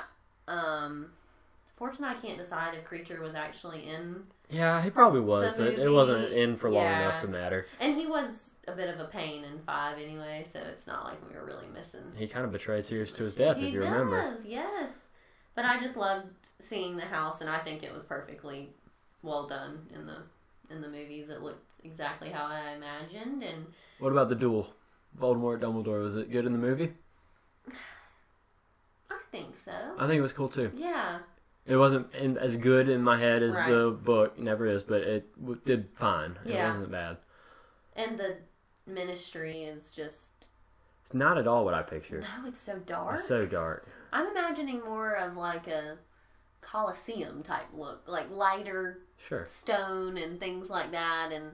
Speaker 2: fortunately I can't decide if Creature was actually in.
Speaker 1: Yeah, he probably was, but it wasn't in for long enough to matter.
Speaker 2: And he was a bit of a pain in 5 anyway, so it's not like we were really missing.
Speaker 1: He kind of betrayed Sirius to his death, if you remember.
Speaker 2: He does, yes. But I just loved seeing the house, and I think it was perfectly well done in the movies. It looked exactly how I imagined. And
Speaker 1: what about the duel? Voldemort, Dumbledore, was it good in the movie?
Speaker 2: I think so.
Speaker 1: I think it was cool too.
Speaker 2: Yeah.
Speaker 1: It wasn't as good in my head as the book. It never is, but it did fine. It wasn't bad.
Speaker 2: And the ministry is just...
Speaker 1: It's not at all what I pictured.
Speaker 2: No, it's so dark.
Speaker 1: It's so dark.
Speaker 2: I'm imagining more of like a Colosseum type look. Like lighter stone and things like that. And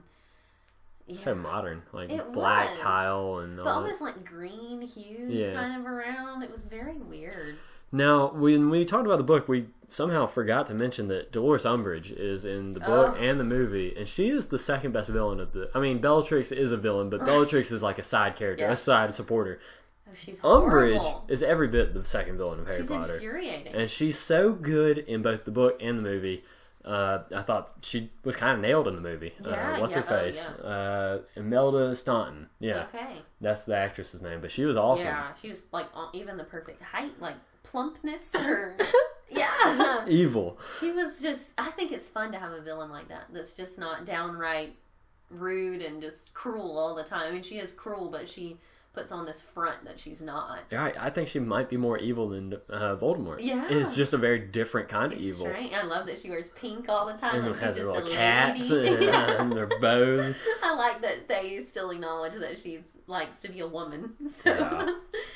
Speaker 1: so modern. Like black tile and all
Speaker 2: but almost like green hues kind of around. It was very weird.
Speaker 1: Now, when we talked about the book, we somehow forgot to mention that Dolores Umbridge is in the book and the movie, and she is the second best villain of the... I mean, Bellatrix is a villain, but Bellatrix is like a side character, a side supporter.
Speaker 2: Oh, she's horrible.
Speaker 1: Umbridge is every bit the second villain of Harry Potter.
Speaker 2: She's infuriating.
Speaker 1: And she's so good in both the book and the movie. I thought she was kind of nailed in the movie. What's her face? Imelda Staunton. Yeah.
Speaker 2: Okay.
Speaker 1: That's the actress's name, but she was awesome.
Speaker 2: Yeah, she was like even the perfect height, like plumpness or... Yeah.
Speaker 1: Evil.
Speaker 2: She was just... I think it's fun to have a villain like that that's just not downright rude and just cruel all the time. I mean, she is cruel, but she puts on this front that she's not.
Speaker 1: Yeah, I think she might be more evil than Voldemort.
Speaker 2: Yeah.
Speaker 1: It's just a very different kind of evil.
Speaker 2: Strange. I love that she wears pink all the time.
Speaker 1: And
Speaker 2: like
Speaker 1: has
Speaker 2: she's
Speaker 1: her
Speaker 2: just
Speaker 1: little
Speaker 2: a
Speaker 1: cats
Speaker 2: lady.
Speaker 1: and their bows.
Speaker 2: I like that they still acknowledge that she likes to be a woman. So.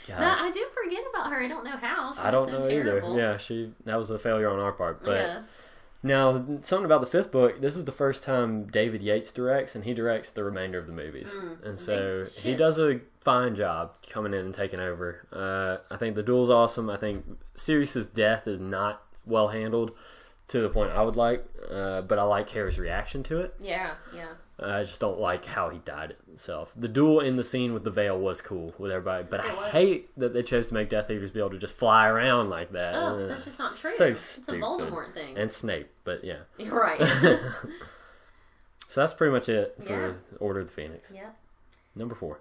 Speaker 1: Yeah.
Speaker 2: But I do forget about her. I don't know how.
Speaker 1: I don't
Speaker 2: so
Speaker 1: know
Speaker 2: terrible.
Speaker 1: either. Yeah, that was a failure on our part. But
Speaker 2: yes.
Speaker 1: Now, something about the fifth book, this is the first time David Yates directs, and he directs the remainder of the movies. And so he does a fine job coming in and taking over. I think the duel's awesome. I think Sirius's death is not well handled to the point I would like, but I like Harry's reaction to it.
Speaker 2: Yeah.
Speaker 1: I just don't like how he died himself. The duel in the scene with the veil was cool with everybody, but I hate that they chose to make Death Eaters be able to just fly around like that.
Speaker 2: Oh, that's just not true.
Speaker 1: So
Speaker 2: it's
Speaker 1: stupid.
Speaker 2: a Voldemort thing.
Speaker 1: And Snape, but yeah.
Speaker 2: You're right.
Speaker 1: So that's pretty much it for Order of the Phoenix.
Speaker 2: Yep.
Speaker 1: Number 4.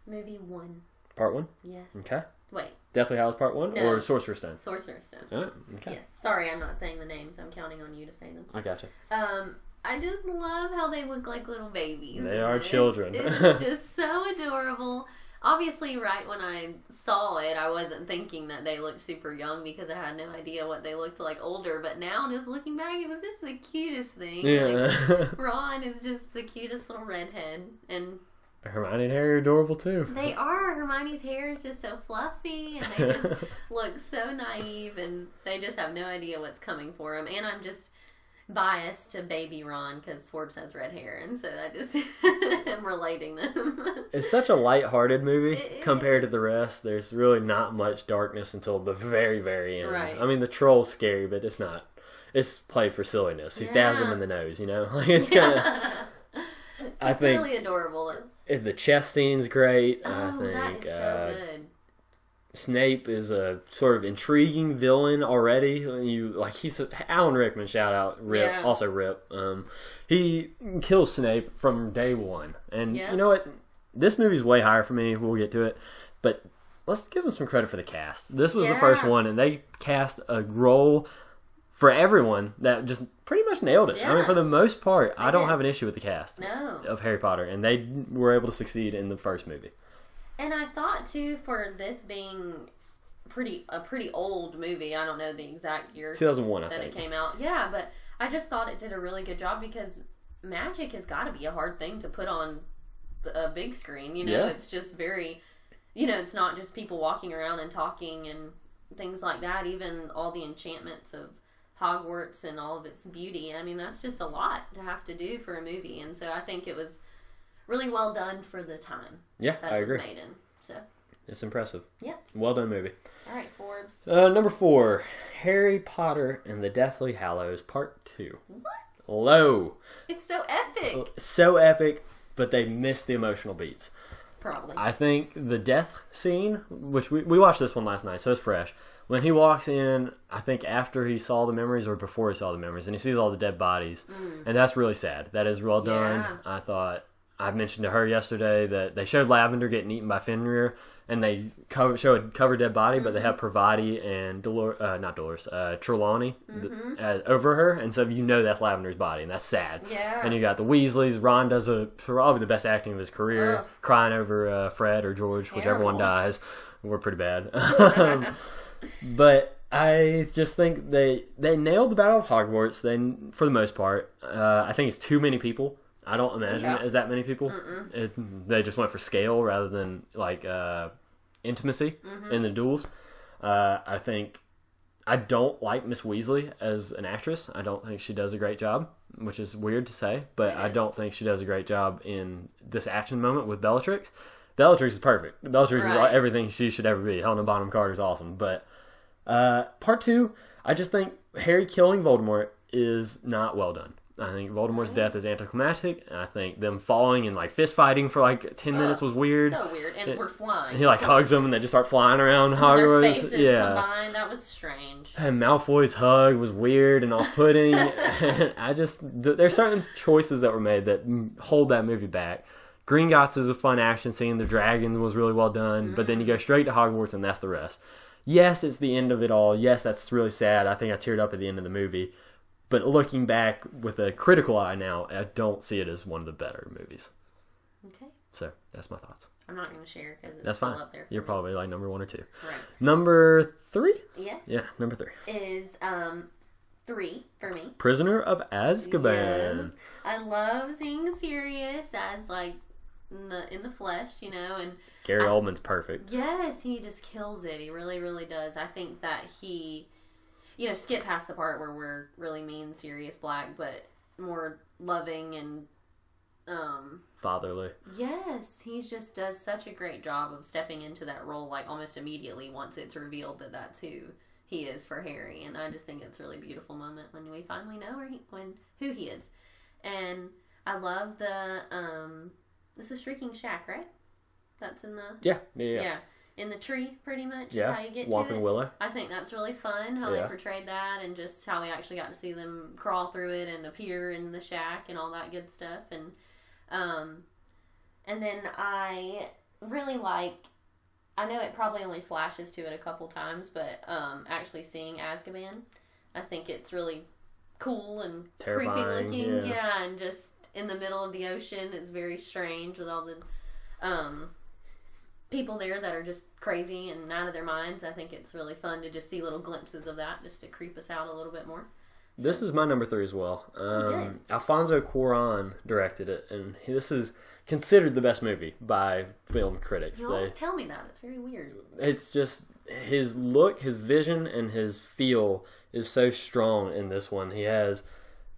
Speaker 2: Movie 1.
Speaker 1: Part 1?
Speaker 2: Yes.
Speaker 1: Okay.
Speaker 2: Wait.
Speaker 1: Deathly Hallows Part 1 or Sorcerer's Stone?
Speaker 2: Sorcerer's Stone.
Speaker 1: Oh, okay.
Speaker 2: Yes. Sorry, I'm not saying the names. I'm counting on you to say them.
Speaker 1: I gotcha.
Speaker 2: I just love how they look like little babies.
Speaker 1: They are children.
Speaker 2: It's just so adorable. Obviously, right when I saw it, I wasn't thinking that they looked super young because I had no idea what they looked like older. But now, just looking back, it was just the cutest thing.
Speaker 1: Yeah.
Speaker 2: Like, Ron is just the cutest little redhead. And
Speaker 1: Hermione and Harry are adorable too.
Speaker 2: they are. Hermione's hair is just so fluffy, and they just look so naive, and they just have no idea what's coming for them. And I'm just biased to baby Ron because Forbes has red hair, and so I just am relating them.
Speaker 1: It's such a light-hearted movie compared to the rest. There's really not much darkness until the very, very end.
Speaker 2: Right.
Speaker 1: I mean, the troll's scary, but it's not. It's played for silliness. He stabs him in the nose, Like, it's kind of... I think
Speaker 2: really adorable.
Speaker 1: the chess scene's great.
Speaker 2: Oh,
Speaker 1: I think
Speaker 2: that is so good.
Speaker 1: Snape is a sort of intriguing villain already. He's Alan Rickman, shout out, Rip, also Rip. He kills Snape from day one, and you know what? This movie's way higher for me. We'll get to it, but let's give them some credit for the cast. This was the first one, and they cast a role for everyone that just pretty much nailed it. I mean, for the most part, I don't have an issue with the cast of Harry Potter, and they were able to succeed in the first movie.
Speaker 2: And I thought too, for this being a pretty old movie, I don't know the exact year
Speaker 1: 2001, I
Speaker 2: that
Speaker 1: think
Speaker 2: it came out. Yeah, but I just thought it did a really good job because magic has got to be a hard thing to put on a big screen. It's just very, it's not just people walking around and talking and things like that. Even all the enchantments of Hogwarts and all of its beauty. I mean, that's just a lot to have to do for a movie, and so I think it was really well done for the time.
Speaker 1: Yeah,
Speaker 2: that
Speaker 1: I
Speaker 2: it
Speaker 1: agree.
Speaker 2: Was made in. So
Speaker 1: it's impressive.
Speaker 2: Yep.
Speaker 1: Well done movie.
Speaker 2: All right, Forbes.
Speaker 1: Number 4, Harry Potter and the Deathly Hallows Part 2.
Speaker 2: What?
Speaker 1: Low.
Speaker 2: It's so epic.
Speaker 1: So epic, but they missed the emotional beats.
Speaker 2: Probably.
Speaker 1: I think the death scene, which we watched this one last night, so it's fresh. When he walks in, I think after he saw the memories or before he saw the memories, and he sees all the dead bodies, and that's really sad. That is well done. I mentioned to her yesterday that they showed Lavender getting eaten by Fenrir, and they showed a covered dead body, but they have Pravati and Trelawney over her, and so that's Lavender's body, and that's sad.
Speaker 2: Yeah.
Speaker 1: And you got the Weasleys. Ron does probably the best acting of his career, crying over Fred or George, whichever one dies. We're pretty bad. But I just think they nailed the Battle of Hogwarts. For the most part, I think it's too many people. I don't imagine it as that many people. They just went for scale rather than intimacy in the duels. I don't like Miss Weasley as an actress. I don't think she does a great job, which is weird to say, but I don't think she does a great job in this action moment with Bellatrix. Bellatrix is perfect. Bellatrix is everything she should ever be. Helena Bonham Carter is awesome. But part 2, I just think Harry killing Voldemort is not well done. I think Voldemort's death is anticlimactic, and I think them falling and fist fighting for 10 minutes was weird.
Speaker 2: So weird, and we're flying.
Speaker 1: And he hugs them, and they just start flying around Hogwarts.
Speaker 2: Their faces combined, that was strange.
Speaker 1: And Malfoy's hug was weird and off-putting. And there's certain choices that were made that hold that movie back. Gringotts is a fun action scene. The dragon was really well done, but then you go straight to Hogwarts, and that's the rest. Yes, it's the end of it all. Yes, that's really sad. I think I teared up at the end of the movie. But looking back with a critical eye now, I don't see it as one of the better movies.
Speaker 2: Okay.
Speaker 1: So, that's my thoughts.
Speaker 2: I'm not going to share because it's
Speaker 1: that's
Speaker 2: still
Speaker 1: fine.
Speaker 2: up there.
Speaker 1: You're probably number 1 or 2.
Speaker 2: Right.
Speaker 1: Number 3?
Speaker 2: Yes.
Speaker 1: Yeah, number 3.
Speaker 2: Is 3 for me.
Speaker 1: Prisoner of Azkaban.
Speaker 2: Yes. I love seeing Sirius as in the flesh, and
Speaker 1: Gary Oldman's perfect.
Speaker 2: Yes, he just kills it. He really, really does. I think that he skip past the part where we're really mean, serious Black, but more loving and
Speaker 1: fatherly.
Speaker 2: Yes, he just does such a great job of stepping into that role, like almost immediately once it's revealed that that's who he is for Harry. And I just think it's a really beautiful moment when we finally know who he is. And I love this is Shrieking Shack, right? That's in the
Speaker 1: yeah.
Speaker 2: In the tree, pretty much.
Speaker 1: Yeah,
Speaker 2: Is how you get
Speaker 1: Whomping
Speaker 2: to it.
Speaker 1: Willow.
Speaker 2: I think that's really fun how they portrayed that, and just how we actually got to see them crawl through it and appear in the shack and all that good stuff. And then I really like. I know it probably only flashes to it a couple times, but actually seeing Azkaban, I think it's really cool and
Speaker 1: terrifying,
Speaker 2: creepy looking. Yeah, and just in the middle of the ocean, it's very strange with all the people there that are just crazy and out of their minds. I think it's really fun to just see little glimpses of that, just to creep us out a little bit more. So.
Speaker 1: This is my number 3 as well. Alfonso Cuarón directed it, and this is considered the best movie by film critics.
Speaker 2: You always tell me that. It's very weird.
Speaker 1: It's just his look, his vision, and his feel is so strong in this one. He has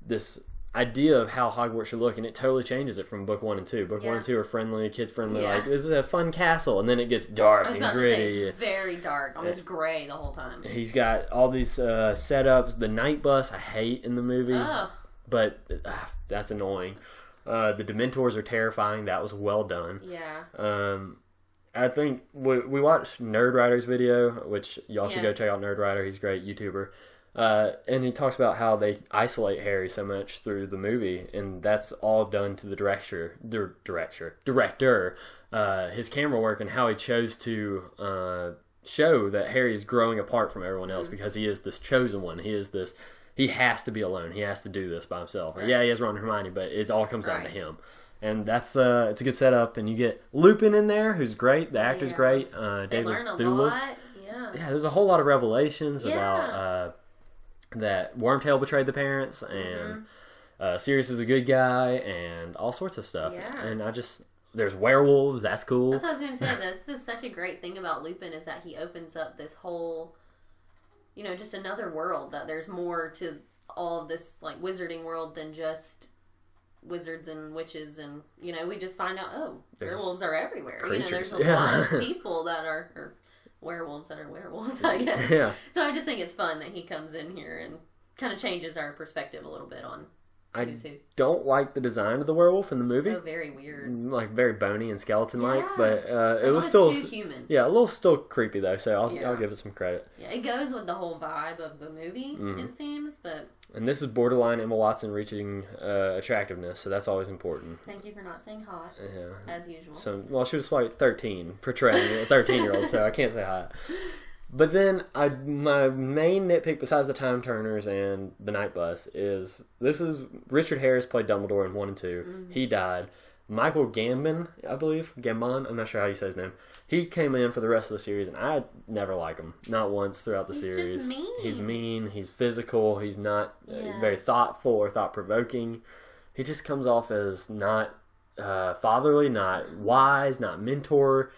Speaker 1: this idea of how Hogwarts should look, and it totally changes it from book 1 and 2. Book 1 and 2 are friendly, kid friendly, like this is a fun castle, and then it gets dark and gritty.
Speaker 2: To say, it's very dark, almost gray the whole time.
Speaker 1: He's got all these setups. The night bus I hate in the movie, but that's annoying. The Dementors are terrifying. That was well done.
Speaker 2: Yeah.
Speaker 1: I think we watched Nerd Rider's video, which y'all should go check out. Nerd Rider, he's a great YouTuber. And he talks about how they isolate Harry so much through the movie, and that's all done to the director, his camera work, and how he chose to show that Harry is growing apart from everyone else because he is this chosen one. He has to be alone. He has to do this by himself. Right. Yeah, he has Ron and Hermione, but it all comes down to him. And that's it's a good setup. And you get Lupin in there, who's great. The actor's great. David Thewlis. Yeah, there's a whole lot of revelations about that Wormtail betrayed the parents, and Sirius is a good guy, and all sorts of stuff. Yeah. And there's werewolves. That's cool.
Speaker 2: That's what I was going to say. That's such a great thing about Lupin, is that he opens up this whole, just another world, that there's more to all of this, like, wizarding world than just wizards and witches, and, we just find out, werewolves are everywhere.
Speaker 1: Creatures.
Speaker 2: There's a lot of people that are werewolves, I guess. Yeah. So I just think it's fun that he comes in here and kind of changes our perspective a little bit on who's who.
Speaker 1: Don't like the design of the werewolf in the movie.
Speaker 2: Oh, very weird.
Speaker 1: Like very bony and skeleton-like, but it was still
Speaker 2: too human.
Speaker 1: Yeah, a little still creepy though. So I'll give it some credit.
Speaker 2: Yeah, it goes with the whole vibe of the movie. It seems, but.
Speaker 1: And this is borderline Emma Watson reaching attractiveness, so that's always important.
Speaker 2: Thank you for not saying hot, as usual.
Speaker 1: So, she was like 13, portraying a 13-year-old, so I can't say hot. But then, my main nitpick, besides the time turners and the night bus, is Richard Harris played Dumbledore in 1 and 2. He died. Michael Gambon, I believe. Gambon, I'm not sure how you say his name. He came in for the rest of the series, and I never liked him. Not once throughout the series.
Speaker 2: He's just mean.
Speaker 1: He's mean. He's physical. He's not very thoughtful or thought-provoking. He just comes off as not fatherly, not wise, not mentor.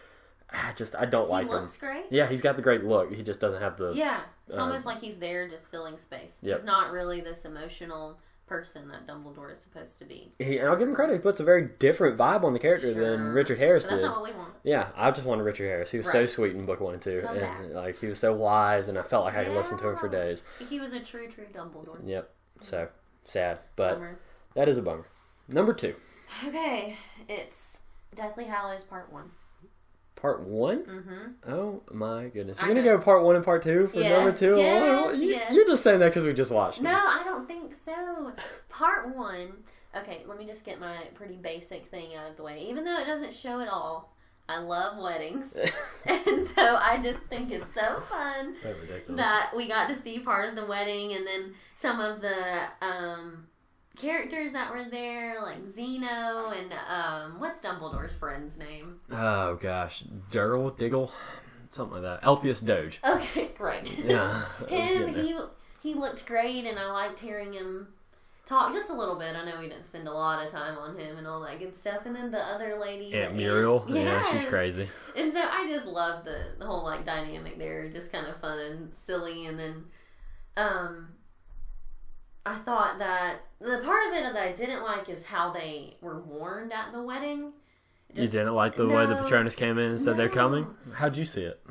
Speaker 1: I don't like him.
Speaker 2: He looks great.
Speaker 1: Yeah, he's got the great look. He just doesn't have the...
Speaker 2: Yeah, it's almost like he's there just filling space. Yep. He's not really this emotional person that Dumbledore is supposed to be.
Speaker 1: And I'll give him credit. He puts a very different vibe on the character than Richard Harris did.
Speaker 2: That's not what we want.
Speaker 1: Yeah, I just wanted Richard Harris. He was so sweet in book 1 and 2. And he was so wise, and I felt like I could listen to him for days.
Speaker 2: He was a true Dumbledore.
Speaker 1: Yep. So, sad. But that is a bummer. Number 2.
Speaker 2: Okay. It's Deathly Hallows Part 1.
Speaker 1: Part 1? Mm-hmm. Oh my goodness. You're going to go part 1 and part 2 for number 2?
Speaker 2: Yes.
Speaker 1: You're just saying that because we just watched it.
Speaker 2: No, I don't think so. Part 1. Okay, let me just get my pretty basic thing out of the way. Even though it doesn't show it all, I love weddings. And so I just think it's so fun that we got to see part of the wedding, and then some of the characters that were there, like Zeno and what's Dumbledore's friend's name?
Speaker 1: Oh gosh, Diggle, something like that. Elphius Doge.
Speaker 2: Okay, great.
Speaker 1: Yeah,
Speaker 2: he looked great, and I liked hearing him talk just a little bit. I know we didn't spend a lot of time on him and all that good stuff. And then the other lady,
Speaker 1: Aunt Muriel, yeah, she's crazy.
Speaker 2: And so I just loved the whole like dynamic there, just kind of fun and silly, and then. I thought that the part of it that I didn't like is how they were warned at the wedding.
Speaker 1: You didn't like the way the Patronus came in and said they're coming? How'd you see it?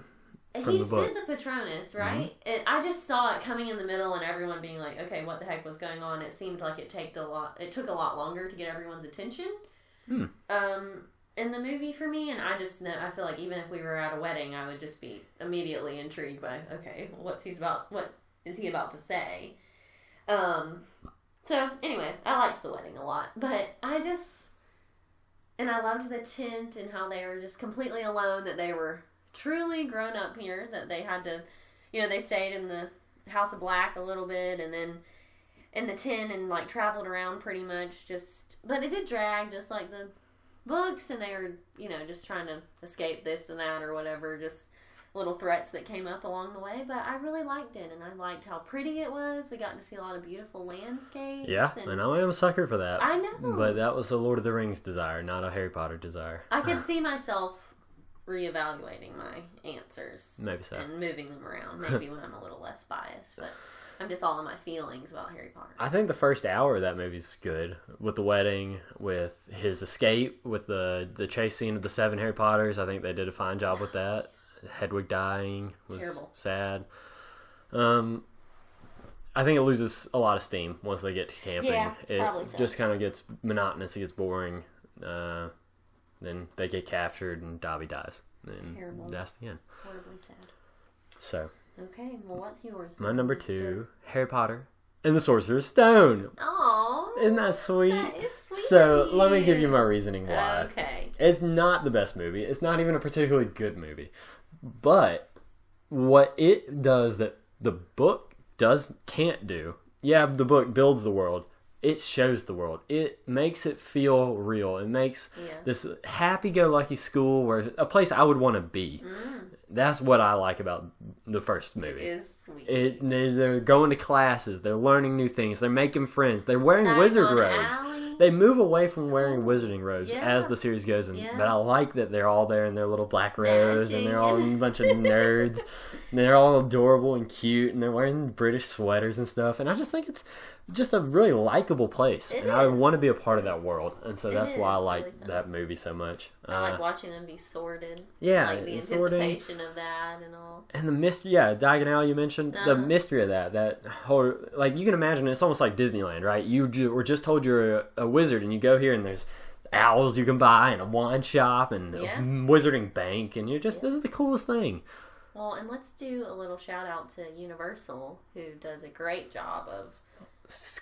Speaker 2: He said the Patronus, right? Mm-hmm. And I just saw it coming in the middle and everyone being like, okay, what the heck was going on? It seemed like it took a lot longer to get everyone's attention. In the movie for me, and I feel like even if we were at a wedding, I would just be immediately intrigued by, okay, what is he about to say? So anyway, I liked the wedding a lot, but I loved the tent and how they were just completely alone, that they were truly grown up here, that they had to, they stayed in the House of Black a little bit and then in the tent and like traveled around pretty much but it did drag just like the books, and they were, just trying to escape this and that or whatever, just little threats that came up along the way. But I really liked it, and I liked how pretty it was. We got to see a lot of beautiful landscapes.
Speaker 1: Yeah, and I am a sucker for that.
Speaker 2: I know.
Speaker 1: But that was a Lord of the Rings desire, not a Harry Potter desire.
Speaker 2: I could see myself reevaluating my answers.
Speaker 1: Maybe so.
Speaker 2: And moving them around, maybe when I'm a little less biased, but I'm just all in my feelings about Harry Potter.
Speaker 1: I think the first hour of that movie's good. With the wedding, with his escape, with the chase scene of the 7 Harry Potters. I think they did a fine job with that. Hedwig dying was terrible. Sad. I think it loses a lot of steam once they get to camping.
Speaker 2: Yeah, probably so.
Speaker 1: It just kind of gets monotonous. It gets boring. Then they get captured and Dobby dies. And
Speaker 2: terrible.
Speaker 1: That's the end.
Speaker 2: Horribly sad.
Speaker 1: So.
Speaker 2: Okay, well, what's yours?
Speaker 1: My number 2, Harry Potter and the Sorcerer's Stone.
Speaker 2: Aww.
Speaker 1: Isn't that sweet?
Speaker 2: That is sweet.
Speaker 1: So, let me give you my reasoning why.
Speaker 2: Okay.
Speaker 1: It's not the best movie. It's not even a particularly good movie. But what it does that the book can't do. Yeah, the book builds the world. It shows the world. It makes it feel real. It makes this happy-go-lucky school where a place I would want to be. That's what I like about the first movie.
Speaker 2: It is sweet.
Speaker 1: They're going to classes. They're learning new things. They're making friends. They're wearing wizard robes. They move away from wearing wizarding robes as the series goes. But I like that they're all there in their little black robes. And they're all a bunch of nerds. And they're all adorable and cute. And they're wearing British sweaters and stuff. And I just think it's just a really likable place. I want to be a part of that world. And so that's why I like that movie so much.
Speaker 2: I like watching them be sorted.
Speaker 1: Yeah.
Speaker 2: Like the anticipation of that and all.
Speaker 1: And the mystery, Diagon Alley you mentioned, the mystery of that whole, like you can imagine it's almost like Disneyland, right? You were just told you're a wizard and you go here and there's owls you can buy and a wine shop and a wizarding bank and you're just, this is the coolest thing.
Speaker 2: Well, and let's do a little shout out to Universal, who does a great job of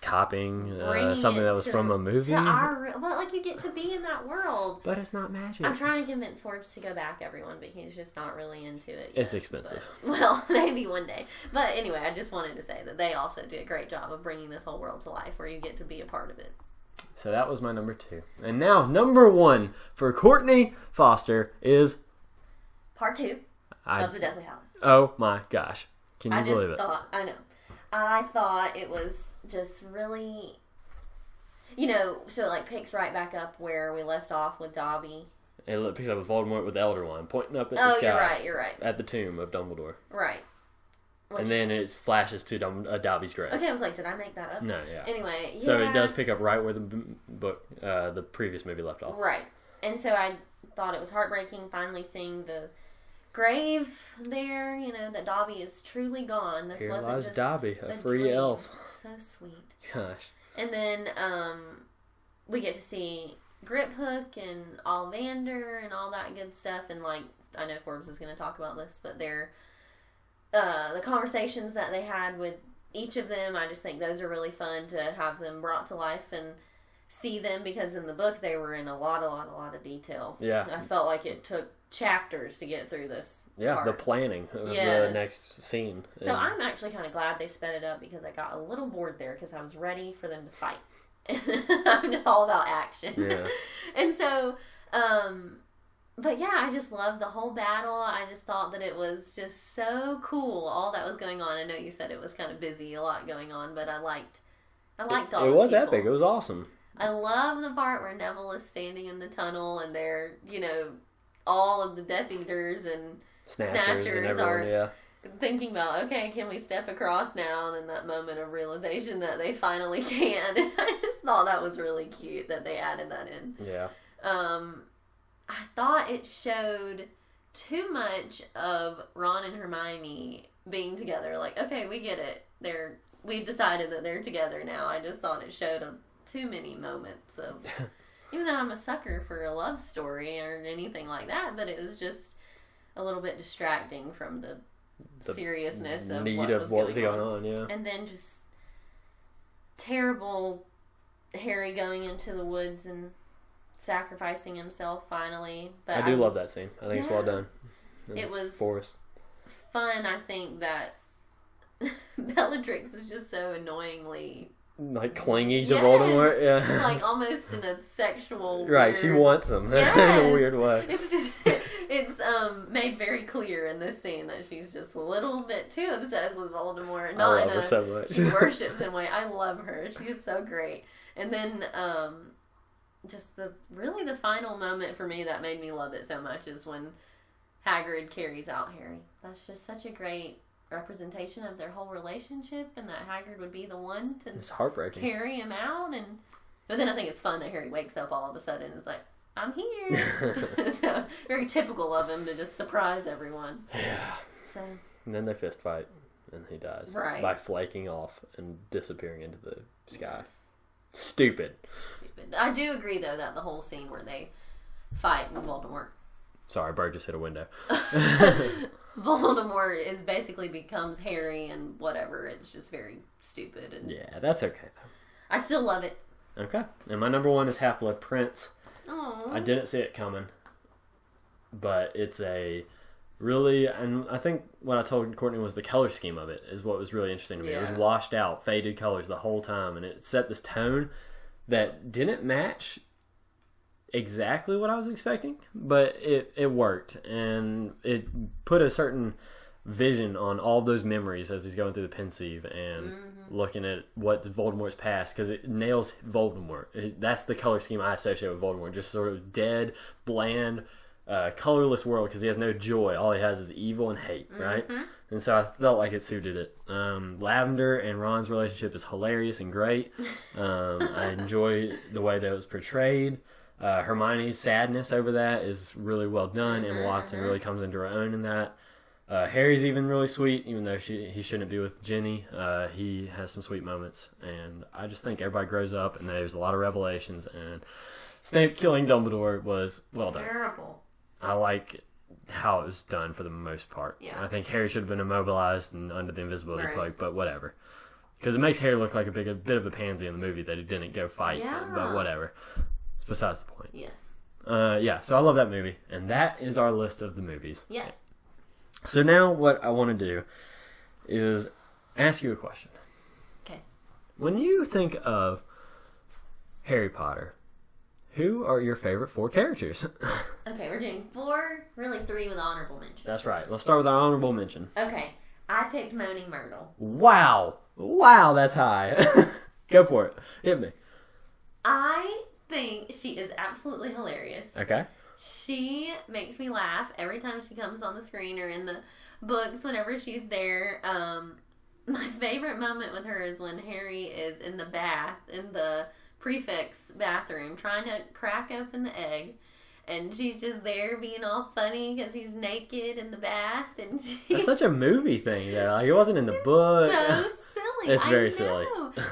Speaker 1: copying something that was from a movie.
Speaker 2: But like you get to be in that world.
Speaker 1: But it's not magic.
Speaker 2: I'm trying to convince Forbes to go back, everyone, but he's just not really into it yet.
Speaker 1: It's expensive.
Speaker 2: But, well, maybe one day. But anyway, I just wanted to say that they also do a great job of bringing this whole world to life where you get to be a part of it.
Speaker 1: So that was my number 2. And now, number 1 for Courtney Foster is...
Speaker 2: Part 2 of The Deathly Hallows.
Speaker 1: Oh my gosh. Can you believe it?
Speaker 2: I know. I thought it was just really, so it like picks right back up where we left off with Dobby.
Speaker 1: It picks up with Voldemort with the Elder Wand pointing up at the sky.
Speaker 2: You're right.
Speaker 1: At the tomb of Dumbledore.
Speaker 2: Right.
Speaker 1: And then it flashes to Dobby's grave.
Speaker 2: Okay, I was like, did I make that up?
Speaker 1: No, yeah.
Speaker 2: Anyway, yeah.
Speaker 1: So it does pick up right where the book, the previous movie left off.
Speaker 2: Right. And so I thought it was heartbreaking finally seeing the grave there, that Dobby is truly gone. This wasn't
Speaker 1: lies
Speaker 2: just
Speaker 1: Dobby, a free
Speaker 2: dream.
Speaker 1: elf.
Speaker 2: So sweet.
Speaker 1: Gosh.
Speaker 2: And then we get to see Griphook and Ollivander and all that good stuff. And like, I know Forbes is going to talk about this, but they're the conversations that they had with each of them, I just think those are really fun to have them brought to life and see them, because in the book they were in a lot of detail.
Speaker 1: Yeah.
Speaker 2: I felt like it took chapters to get through this part.
Speaker 1: The planning of the next scene.
Speaker 2: So I'm actually kind of glad they sped it up, because I got a little bored there because I was ready for them to fight. I'm just all about action.
Speaker 1: Yeah.
Speaker 2: And so, but yeah, I just loved the whole battle. I just thought that it was just so cool, all that was going on. I know you said it was kind of busy, a lot going on, but I liked all the people.
Speaker 1: It was epic. It was awesome.
Speaker 2: I love the part where Neville is standing in the tunnel and they're, all of the Death Eaters and Snatchers
Speaker 1: and
Speaker 2: are thinking about, okay, can we step across now? And in that moment of realization that they finally can. And I just thought that was really cute that they added that in.
Speaker 1: Yeah.
Speaker 2: I thought it showed too much of Ron and Hermione being together. Like, okay, we get it. We've decided that they're together now. I just thought it showed too many moments of, even though I'm a sucker for a love story or anything like that, but it was just a little bit distracting from the seriousness of what was going on. Yeah. And then just terrible Harry going into the woods and sacrificing himself finally. But
Speaker 1: I do love that scene. I think it's well done.
Speaker 2: It was
Speaker 1: forest.
Speaker 2: Fun. I think that Bellatrix is just so annoyingly
Speaker 1: like clingy to Voldemort. Yeah.
Speaker 2: Like almost in a sexual
Speaker 1: right, she wants him in a weird way.
Speaker 2: It's made very clear in this scene that she's just a little bit too obsessed with Voldemort.
Speaker 1: I love her so much.
Speaker 2: She worships him way. I love her. She is so great. And then just the final moment for me that made me love it so much is when Hagrid carries out Harry. That's just such a great representation of their whole relationship, and that Hagrid would be the one to
Speaker 1: it's heartbreaking.
Speaker 2: Carry him out. But then I think it's fun that Harry wakes up all of a sudden and is like, I'm here. So very typical of him to just surprise everyone.
Speaker 1: Yeah.
Speaker 2: So
Speaker 1: and then they fist fight and he dies by flaking off and disappearing into the sky. Stupid.
Speaker 2: I do agree though that the whole scene where they fight and Voldemort.
Speaker 1: Sorry, bird just hit a window.
Speaker 2: Voldemort basically becomes Harry and whatever. It's just very stupid. And
Speaker 1: yeah, that's okay though.
Speaker 2: I still love it.
Speaker 1: Okay. And my number one is Half-Blood Prince.
Speaker 2: Aww.
Speaker 1: I didn't see it coming. But it's and I think what I told Courtney was the color scheme of it is what was really interesting to me. Yeah. It was washed out, faded colors the whole time, and it set this tone that didn't match exactly what I was expecting, but it worked, and it put a certain vision on all those memories as he's going through the pensieve and looking at what Voldemort's past, because it nails Voldemort. That's the color scheme I associate with Voldemort, just sort of dead, bland, colorless world, because he has no joy. All he has is evil and hate, right? And so I felt like it suited it. Lavender and Ron's relationship is hilarious and great. I enjoy the way that it was portrayed. Hermione's sadness over that is really well done, and Watson really comes into her own in that. Harry's even really sweet, even though he shouldn't be with Ginny. He has some sweet moments, and I just think everybody grows up, and there's a lot of revelations, and Snape killing Dumbledore was well done.
Speaker 2: Terrible.
Speaker 1: I like how it was done for the most part.
Speaker 2: Yeah.
Speaker 1: I think Harry should have been immobilized and under the invisibility cloak, but whatever. Because it makes Harry look like a bit of a pansy in the movie that he didn't go fight, but whatever. It's besides the point.
Speaker 2: Yes.
Speaker 1: So I love that movie, and that is our list of the movies.
Speaker 2: Yeah.
Speaker 1: So now what I want to do is ask you a question.
Speaker 2: Okay.
Speaker 1: When you think of Harry Potter, who are your favorite 4 characters?
Speaker 2: Okay, we're doing 4, really 3 with honorable mention.
Speaker 1: That's right. Let's start with our honorable mention.
Speaker 2: Okay. I picked Moaning Myrtle.
Speaker 1: Wow, that's high. Go for it. Hit me.
Speaker 2: I think she is absolutely hilarious.
Speaker 1: Okay.
Speaker 2: She makes me laugh every time she comes on the screen or in the books whenever she's there. My favorite moment with her is when Harry is in the bath, in the prefect's bathroom, trying to crack open the egg. And she's just there being all funny because he's naked in the bath. And
Speaker 1: that's such a movie thing, though. Like, it wasn't in the book.
Speaker 2: So silly.
Speaker 1: It's very silly.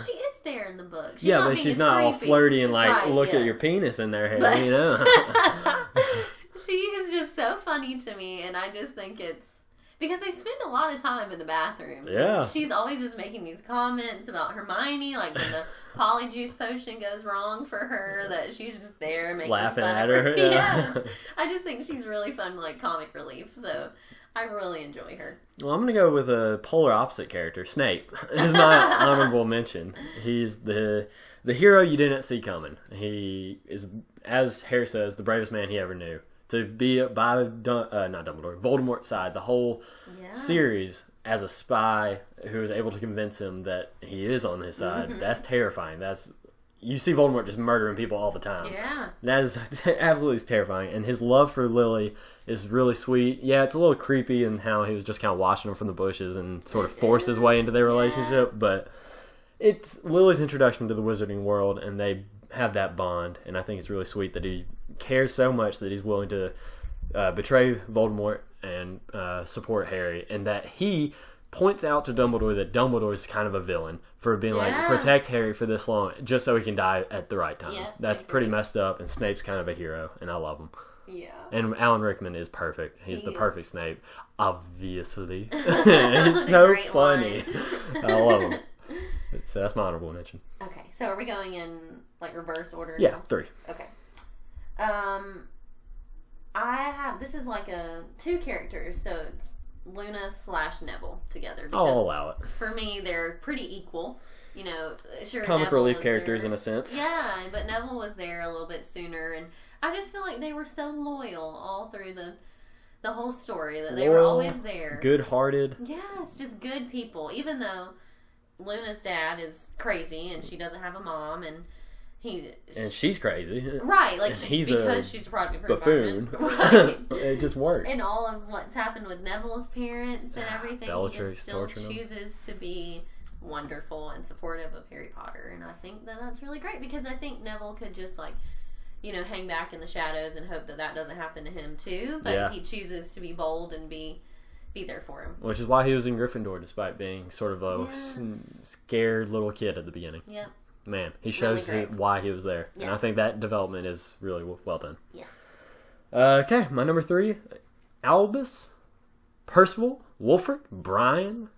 Speaker 2: She is there in the book. She's
Speaker 1: but she's not all flirty and like, look at your penis in there, Harry, you know?
Speaker 2: She is just so funny to me, and I just think it's because they spend a lot of time in the bathroom.
Speaker 1: Yeah.
Speaker 2: She's always just making these comments about Hermione, like when the polyjuice potion goes wrong for her, that she's just there making
Speaker 1: laughing
Speaker 2: fun
Speaker 1: at
Speaker 2: of her.
Speaker 1: her. Yeah.
Speaker 2: Yes. I just think she's really fun, like comic relief. So I really enjoy her.
Speaker 1: Well, I'm going to go with a polar opposite character. Snape is my honorable mention. He's the hero you didn't see coming. He is, as Harry says, the bravest man he ever knew. To be by Voldemort's side the whole series as a spy who is able to convince him that he is on his side. That's terrifying. you see Voldemort just murdering people all the time.
Speaker 2: Yeah.
Speaker 1: That is absolutely terrifying. And his love for Lily is really sweet. Yeah, it's a little creepy in how he was just kind of watching them from the bushes and sort of forced his way into their relationship. But it's Lily's introduction to the wizarding world, and they have that bond. And I think it's really sweet that he cares so much that he's willing to betray Voldemort and support Harry, and that he points out to Dumbledore that Dumbledore is kind of a villain for being like, protect Harry for this long just so he can die at the right time. Yeah, that's pretty messed up, and Snape's kind of a hero, and I love him.
Speaker 2: Yeah.
Speaker 1: And Alan Rickman is perfect. He's the perfect Snape, obviously. He's so funny. I love him. So that's my honorable mention.
Speaker 2: Okay, so are we going in like reverse order?
Speaker 1: Yeah,
Speaker 2: now?
Speaker 1: 3.
Speaker 2: Okay. This is like two characters, so it's Luna / Neville together.
Speaker 1: I'll allow it.
Speaker 2: For me, they're pretty equal. You know, sure.
Speaker 1: Comic
Speaker 2: Neville
Speaker 1: relief characters
Speaker 2: there.
Speaker 1: In a sense.
Speaker 2: Yeah, but Neville was there a little bit sooner, and I just feel like they were so loyal all through the whole story, that they were always there.
Speaker 1: Good-hearted.
Speaker 2: Yes, just good people. Even though Luna's dad is crazy and she doesn't have a mom, and she's
Speaker 1: crazy,
Speaker 2: right? Like
Speaker 1: he's
Speaker 2: because she's a product of her
Speaker 1: buffoon,
Speaker 2: right?
Speaker 1: It just works.
Speaker 2: And all of what's happened with Neville's parents and everything,
Speaker 1: Bellatrix
Speaker 2: he just still chooses to be wonderful and supportive of Harry Potter, and I think that's really great, because I think Neville could just hang back in the shadows and hope that doesn't happen to him too, but he chooses to be bold and be there for him.
Speaker 1: Which is why he was in Gryffindor, despite being sort of a scared little kid at the beginning.
Speaker 2: Yep.
Speaker 1: Man, he shows why he was there.
Speaker 2: Yes.
Speaker 1: And I think that development is really well done.
Speaker 2: Yeah.
Speaker 1: Okay, my number 3, Albus, Percival, Wulfric, Brian,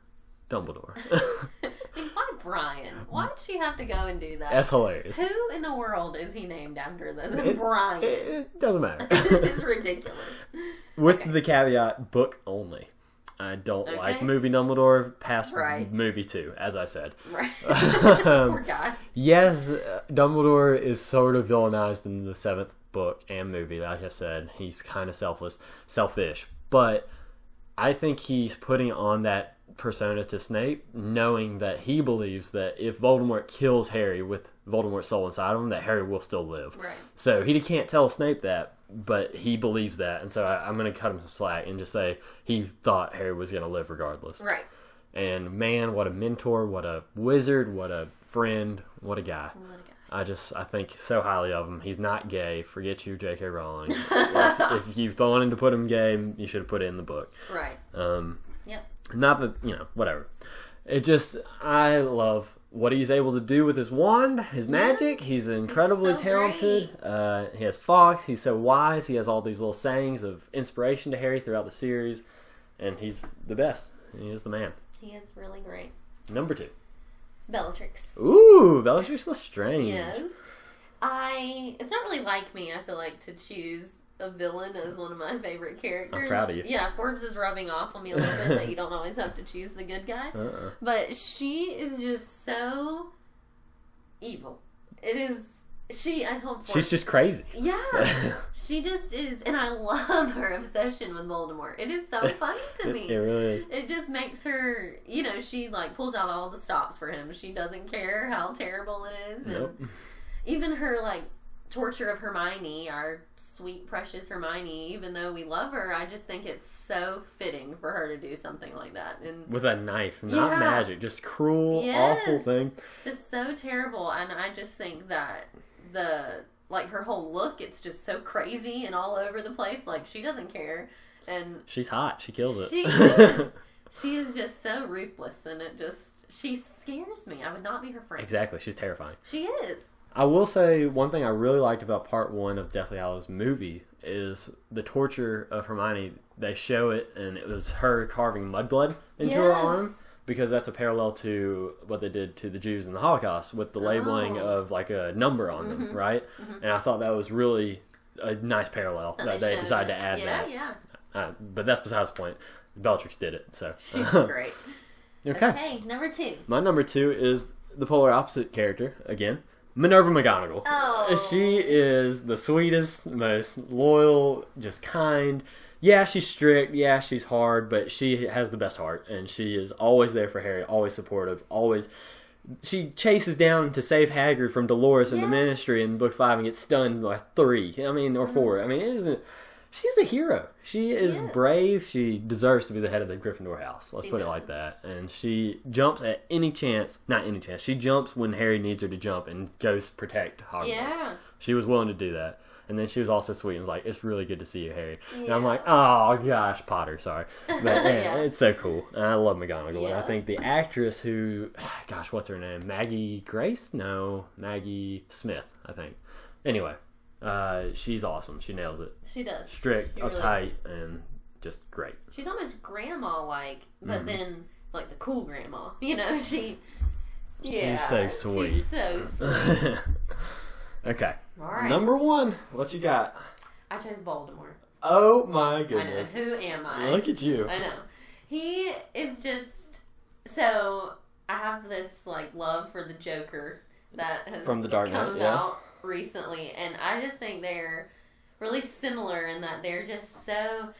Speaker 1: Dumbledore.
Speaker 2: Why Brian? Why'd she have to go and do that?
Speaker 1: That's hilarious.
Speaker 2: Who in the world is he named after this? Brian.
Speaker 1: It doesn't matter.
Speaker 2: It's ridiculous.
Speaker 1: With the caveat, book only. I don't like movie Dumbledore past movie 2, as I said.
Speaker 2: Right. Poor guy.
Speaker 1: Yes, Dumbledore is sort of villainized in the 7th book and movie. Like I said, he's kind of selfish. But I think he's putting on that persona to Snape, knowing that he believes that if Voldemort kills Harry with Voldemort's soul inside of him, that Harry will still live.
Speaker 2: Right.
Speaker 1: So he can't tell Snape that, but he believes that, and so I'm going to cut him some slack and just say he thought Harry was going to live regardless.
Speaker 2: Right.
Speaker 1: And man, what a mentor, what a wizard, what a friend, what a guy. I think so highly of him. He's not gay. Forget you, J.K. Rowling. If you wanted to put him gay, you should have put it in the book.
Speaker 2: Right.
Speaker 1: Yep. Not that, whatever. I love what he's able to do with his wand, his magic. He's incredibly talented. He has Fox. He's so wise. He has all these little sayings of inspiration to Harry throughout the series. And he's the best. He is the man.
Speaker 2: He is really great.
Speaker 1: Number 2.
Speaker 2: Bellatrix.
Speaker 1: Ooh, Bellatrix Lestrange.
Speaker 2: Yes. It's not really like me, I feel like, to choose a villain as one of my favorite characters.
Speaker 1: I'm proud of you.
Speaker 2: Yeah, Forbes is rubbing off on me a little bit that you don't always have to choose the good guy. But she is just so evil. I told Forbes.
Speaker 1: She's just crazy.
Speaker 2: Yeah. She just is, and I love her obsession with Voldemort. It is so funny to me.
Speaker 1: It really is.
Speaker 2: It just makes her, she pulls out all the stops for him. She doesn't care how terrible it is.
Speaker 1: Nope.
Speaker 2: And even her, torture of Hermione, our sweet, precious Hermione, even though we love her, I just think it's so fitting for her to do something like that. And
Speaker 1: with a knife, not magic, just cruel, awful thing.
Speaker 2: Just so terrible, and I just think that her whole look, it's just so crazy and all over the place. She doesn't care, and
Speaker 1: she's hot. She kills it.
Speaker 2: She is. She is just so ruthless, and she scares me. I would not be her friend.
Speaker 1: Exactly, she's terrifying.
Speaker 2: She is.
Speaker 1: I will say one thing I really liked about part 1 of Deathly Hallows movie is the torture of Hermione. They show it, and it was her carving mudblood into her arm, because that's a parallel to what they did to the Jews in the Holocaust with the labeling of a number on them, right? Mm-hmm. And I thought that was really a nice parallel that they decided to add that. Yeah. But that's besides the point. Bellatrix did it, so.
Speaker 2: She's great.
Speaker 1: Okay,
Speaker 2: number 2.
Speaker 1: My number 2 is the polar opposite character, again. Minerva McGonagall.
Speaker 2: Oh.
Speaker 1: She is the sweetest, most loyal, just kind. Yeah, she's strict. Yeah, she's hard, but she has the best heart, and she is always there for Harry, always supportive, always she chases down to save Hagrid from Dolores in the
Speaker 2: Yes.
Speaker 1: Ministry in book 5 and gets stunned by 3. I mean, or 4. I mean, it isn't. She's a hero. She is brave. She deserves to be the head of the Gryffindor house. Let's put it like that. And she jumps at any chance. Not any chance. She jumps when Harry needs her to jump and goes protect Hogwarts.
Speaker 2: Yeah.
Speaker 1: She was willing to do that. And then she was also sweet and was like, it's really good to see you, Harry. Yeah. And I'm like, oh, gosh, Potter, sorry. But yeah, it's so cool. And I love McGonagall. And I think the actress who, gosh, what's her name? Maggie Grace? No, Maggie Smith, I think. Anyway, she's awesome. She nails it.
Speaker 2: She does.
Speaker 1: Strict, uptight, and just great.
Speaker 2: She's almost grandma-like, but then, like, the cool grandma. You know, she's so
Speaker 1: sweet.
Speaker 2: She's so sweet.
Speaker 1: Okay.
Speaker 2: All right.
Speaker 1: Number 1. What you got?
Speaker 2: I chose Voldemort.
Speaker 1: Oh my goodness.
Speaker 2: I know. Who am I?
Speaker 1: Look at you.
Speaker 2: I know. He is just... So, I have this, like, love for the Joker that has
Speaker 1: From the Dark Knight,
Speaker 2: come out recently. And I just think they're really similar in that they're just so...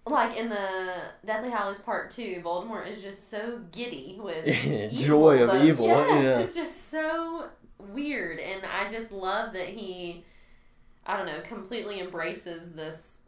Speaker 2: Like, in the Deathly Hallows Part 2, Voldemort is just so giddy with
Speaker 1: joy of evil.
Speaker 2: Yes, it's just so weird, and I just love that he, I don't know, completely embraces this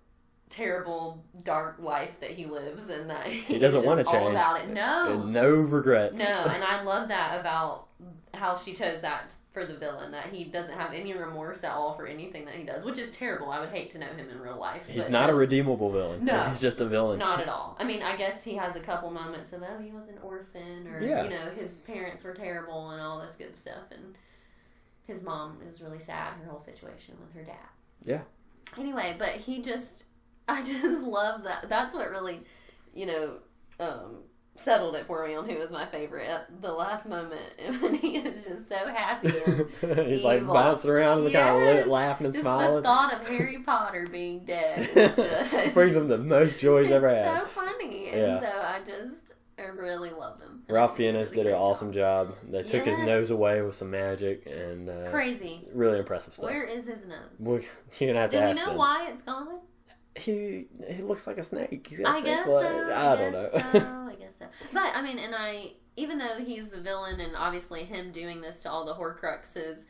Speaker 2: terrible, dark life that he lives, and that
Speaker 1: he doesn't want to change.
Speaker 2: All about it. No,
Speaker 1: and no regrets.
Speaker 2: No, and I love that about how she chose that for the villain, that he doesn't have any remorse at all for anything that he does, which is terrible. I would hate to know him in real life.
Speaker 1: He's not a redeemable villain. No. He's just a villain.
Speaker 2: Not at all. I mean, I guess he has a couple moments of, he was an orphan, or, you know, his parents were terrible and all this good stuff, and his mom was really sad, her whole situation with her dad. Yeah. Anyway, but I just love that. That's what really, you know, settled it for me on who was my favorite at the last moment. And he is just so happy and
Speaker 1: he's like bouncing around in the kind of laughing and
Speaker 2: just
Speaker 1: smiling.
Speaker 2: The thought of Harry Potter being dead just
Speaker 1: brings him the most joy he's ever had.
Speaker 2: It's so funny. And so I really love him.
Speaker 1: Ralph Fiennes did an awesome job. They took his nose away with some magic and
Speaker 2: crazy.
Speaker 1: Really impressive stuff.
Speaker 2: Where is his nose?
Speaker 1: Well, you're gonna have to ask
Speaker 2: Do we know
Speaker 1: them.
Speaker 2: why it's gone?
Speaker 1: He looks like a snake. He's got
Speaker 2: I guess so.
Speaker 1: I don't know.
Speaker 2: I guess so. But I mean, even though he's the villain, and obviously him doing this to all the Horcruxes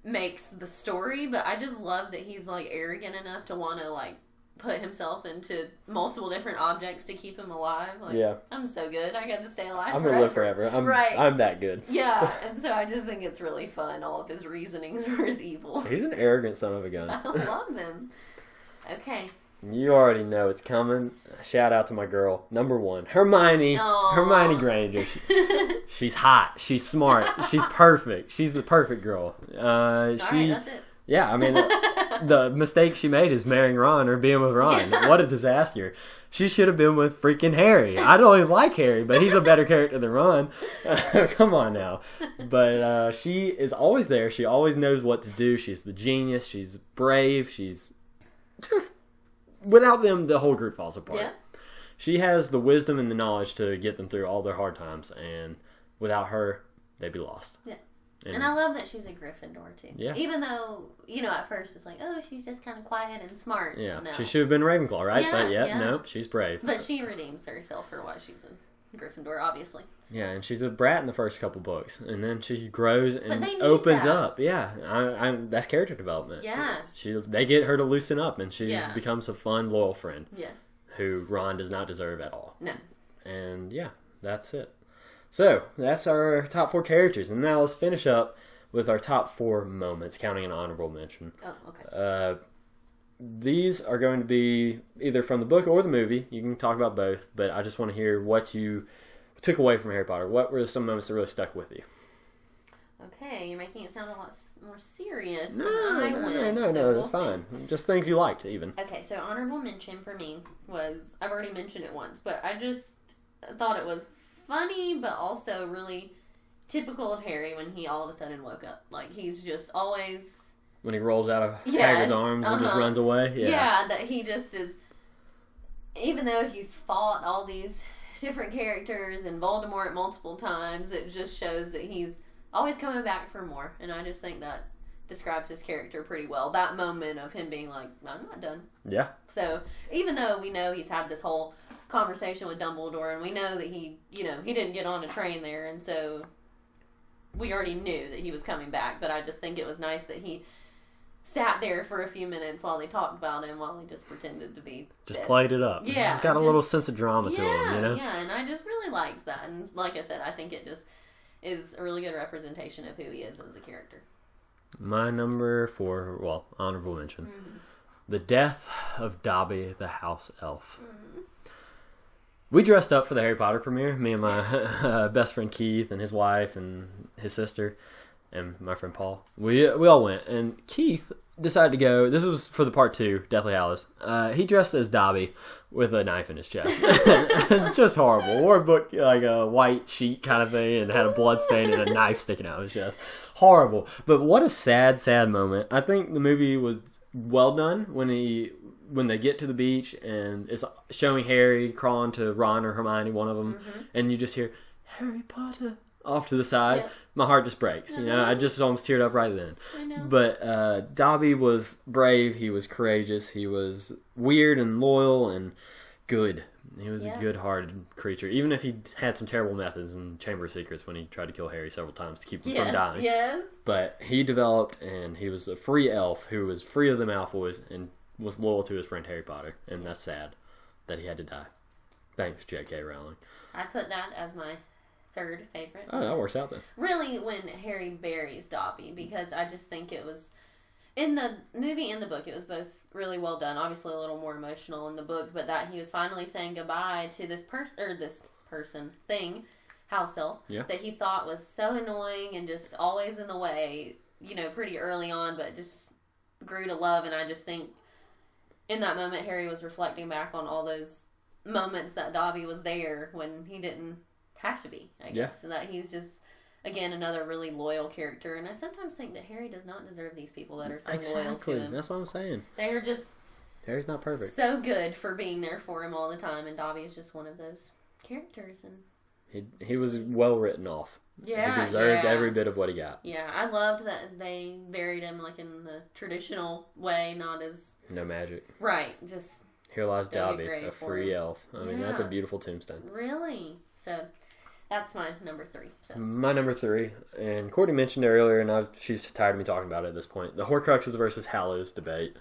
Speaker 2: makes the story, but I just love that he's like arrogant enough to want to like put himself into multiple different objects to keep him alive. Like, I'm so good. I got to stay alive.
Speaker 1: I'm gonna live forever. I'm that good.
Speaker 2: Yeah, and so I just think it's really fun. All of his reasonings for his evil.
Speaker 1: He's an arrogant son of a gun.
Speaker 2: I love him. Okay.
Speaker 1: You already know it's coming. Shout out to my girl, number 1, Hermione.
Speaker 2: Aww.
Speaker 1: Hermione Granger. She's hot. She's smart. She's perfect. She's the perfect girl.
Speaker 2: Alright, that's it.
Speaker 1: Yeah, I mean, the mistake she made is marrying Ron or being with Ron. Yeah. What a disaster. She should have been with freaking Harry. I don't even like Harry, but he's a better character than Ron. Come on now. But she is always there. She always knows what to do. She's the genius. She's brave. She's just... Without them, the whole group falls apart. Yeah. She has the wisdom and the knowledge to get them through all their hard times, and without her, they'd be lost. Yeah.
Speaker 2: And I love that she's a Gryffindor, too.
Speaker 1: Yeah.
Speaker 2: Even though, you know, at first it's like, oh, she's just kind of quiet and smart.
Speaker 1: Yeah.
Speaker 2: No.
Speaker 1: She should have been Ravenclaw, right? Yeah, but nope, she's brave.
Speaker 2: But she redeems herself for why she's a Gryffindor, obviously. So.
Speaker 1: Yeah, and she's a brat in the first couple books, and then she grows and opens up. Yeah, that's character development.
Speaker 2: Yeah.
Speaker 1: They get her to loosen up, and she becomes a fun, loyal friend.
Speaker 2: Yes.
Speaker 1: Who Ron does not deserve at all.
Speaker 2: No.
Speaker 1: And yeah, that's it. So, that's our top 4 characters, and now let's finish up with our top 4 moments, counting an honorable mention.
Speaker 2: Oh, okay.
Speaker 1: These are going to be either from the book or the movie. You can talk about both, but I just want to hear what you took away from Harry Potter. What were some moments that really stuck with you?
Speaker 2: Okay, you're making it sound a lot more serious
Speaker 1: No, that's fine. Just things you liked, even.
Speaker 2: Okay, so honorable mention for me was, I've already mentioned it once, but I just thought it was funny, but also really typical of Harry when he all of a sudden woke up. Like, he's just always...
Speaker 1: When he rolls out of Hagrid's arms and just runs away?
Speaker 2: Yeah, that he just is... Even though he's fought all these different characters and Voldemort multiple times, it just shows that he's always coming back for more. And I just think that describes his character pretty well. That moment of him being like, I'm not done.
Speaker 1: Yeah.
Speaker 2: So, even though we know he's had this whole conversation with Dumbledore, and we know that he didn't get on a train there, and so we already knew that he was coming back, but I just think it was nice that he sat there for a few minutes while they talked about him, while he just pretended to be
Speaker 1: just
Speaker 2: dead.
Speaker 1: Played it up.
Speaker 2: Yeah.
Speaker 1: He's got a little sense of drama to him, you know?
Speaker 2: Yeah, and I just really liked that. And like I said, I think it just is a really good representation of who he is as a character.
Speaker 1: My number 4, well, honorable mention. The death of Dobby the house elf. We dressed up for the Harry Potter premiere. Me and my best friend Keith and his wife and his sister and my friend Paul. We all went. And Keith decided to go. This was for the part 2, Deathly Hallows. He dressed as Dobby with a knife in his chest. It's just horrible. Wore a book, like a white sheet kind of thing, and had a blood stain and a knife sticking out of his chest. Horrible. But what a sad, sad moment. I think the movie was well done when they get to the beach and it's showing Harry crawling to Ron or Hermione, one of them, and you just hear Harry Potter off to the side. Yep. My heart just breaks. You know, I just almost teared up right then.
Speaker 2: I know.
Speaker 1: But Dobby was brave. He was courageous. He was weird and loyal and good. He was a good-hearted creature, even if he had some terrible methods in Chamber of Secrets when he tried to kill Harry several times to keep him from dying.
Speaker 2: Yes.
Speaker 1: But he developed, and he was a free elf who was free of the Malfoys and was loyal to his friend Harry Potter. And that's sad that he had to die. Thanks, J.K. Rowling.
Speaker 2: I put that as my 3rd favorite.
Speaker 1: Oh, that works out then.
Speaker 2: Really, when Harry buries Dobby, because I just think it was, in the movie and the book, it was both really well done. Obviously, a little more emotional in the book, but that he was finally saying goodbye to this house elf, that he thought was so annoying and just always in the way, you know, pretty early on, but just grew to love. And I just think in that moment, Harry was reflecting back on all those moments that Dobby was there when he didn't have to be, I guess. And that he's just, again, another really loyal character. And I sometimes think that Harry does not deserve these people that are so loyal to him.
Speaker 1: That's what I'm saying.
Speaker 2: They are just
Speaker 1: Harry's not perfect.
Speaker 2: So good for being there for him all the time, and Dobby is just one of those characters. And
Speaker 1: he was well written off.
Speaker 2: Yeah,
Speaker 1: he deserved every bit of what he got.
Speaker 2: Yeah, I loved that they buried him like in the traditional way, not as
Speaker 1: no magic.
Speaker 2: Right, just
Speaker 1: here lies Dobby, a free elf. I mean, that's a beautiful tombstone.
Speaker 2: Really? So that's my number 3. So.
Speaker 1: My number 3, and Courtney mentioned it earlier, and she's tired of me talking about it at this point. The Horcruxes versus Hallows debate.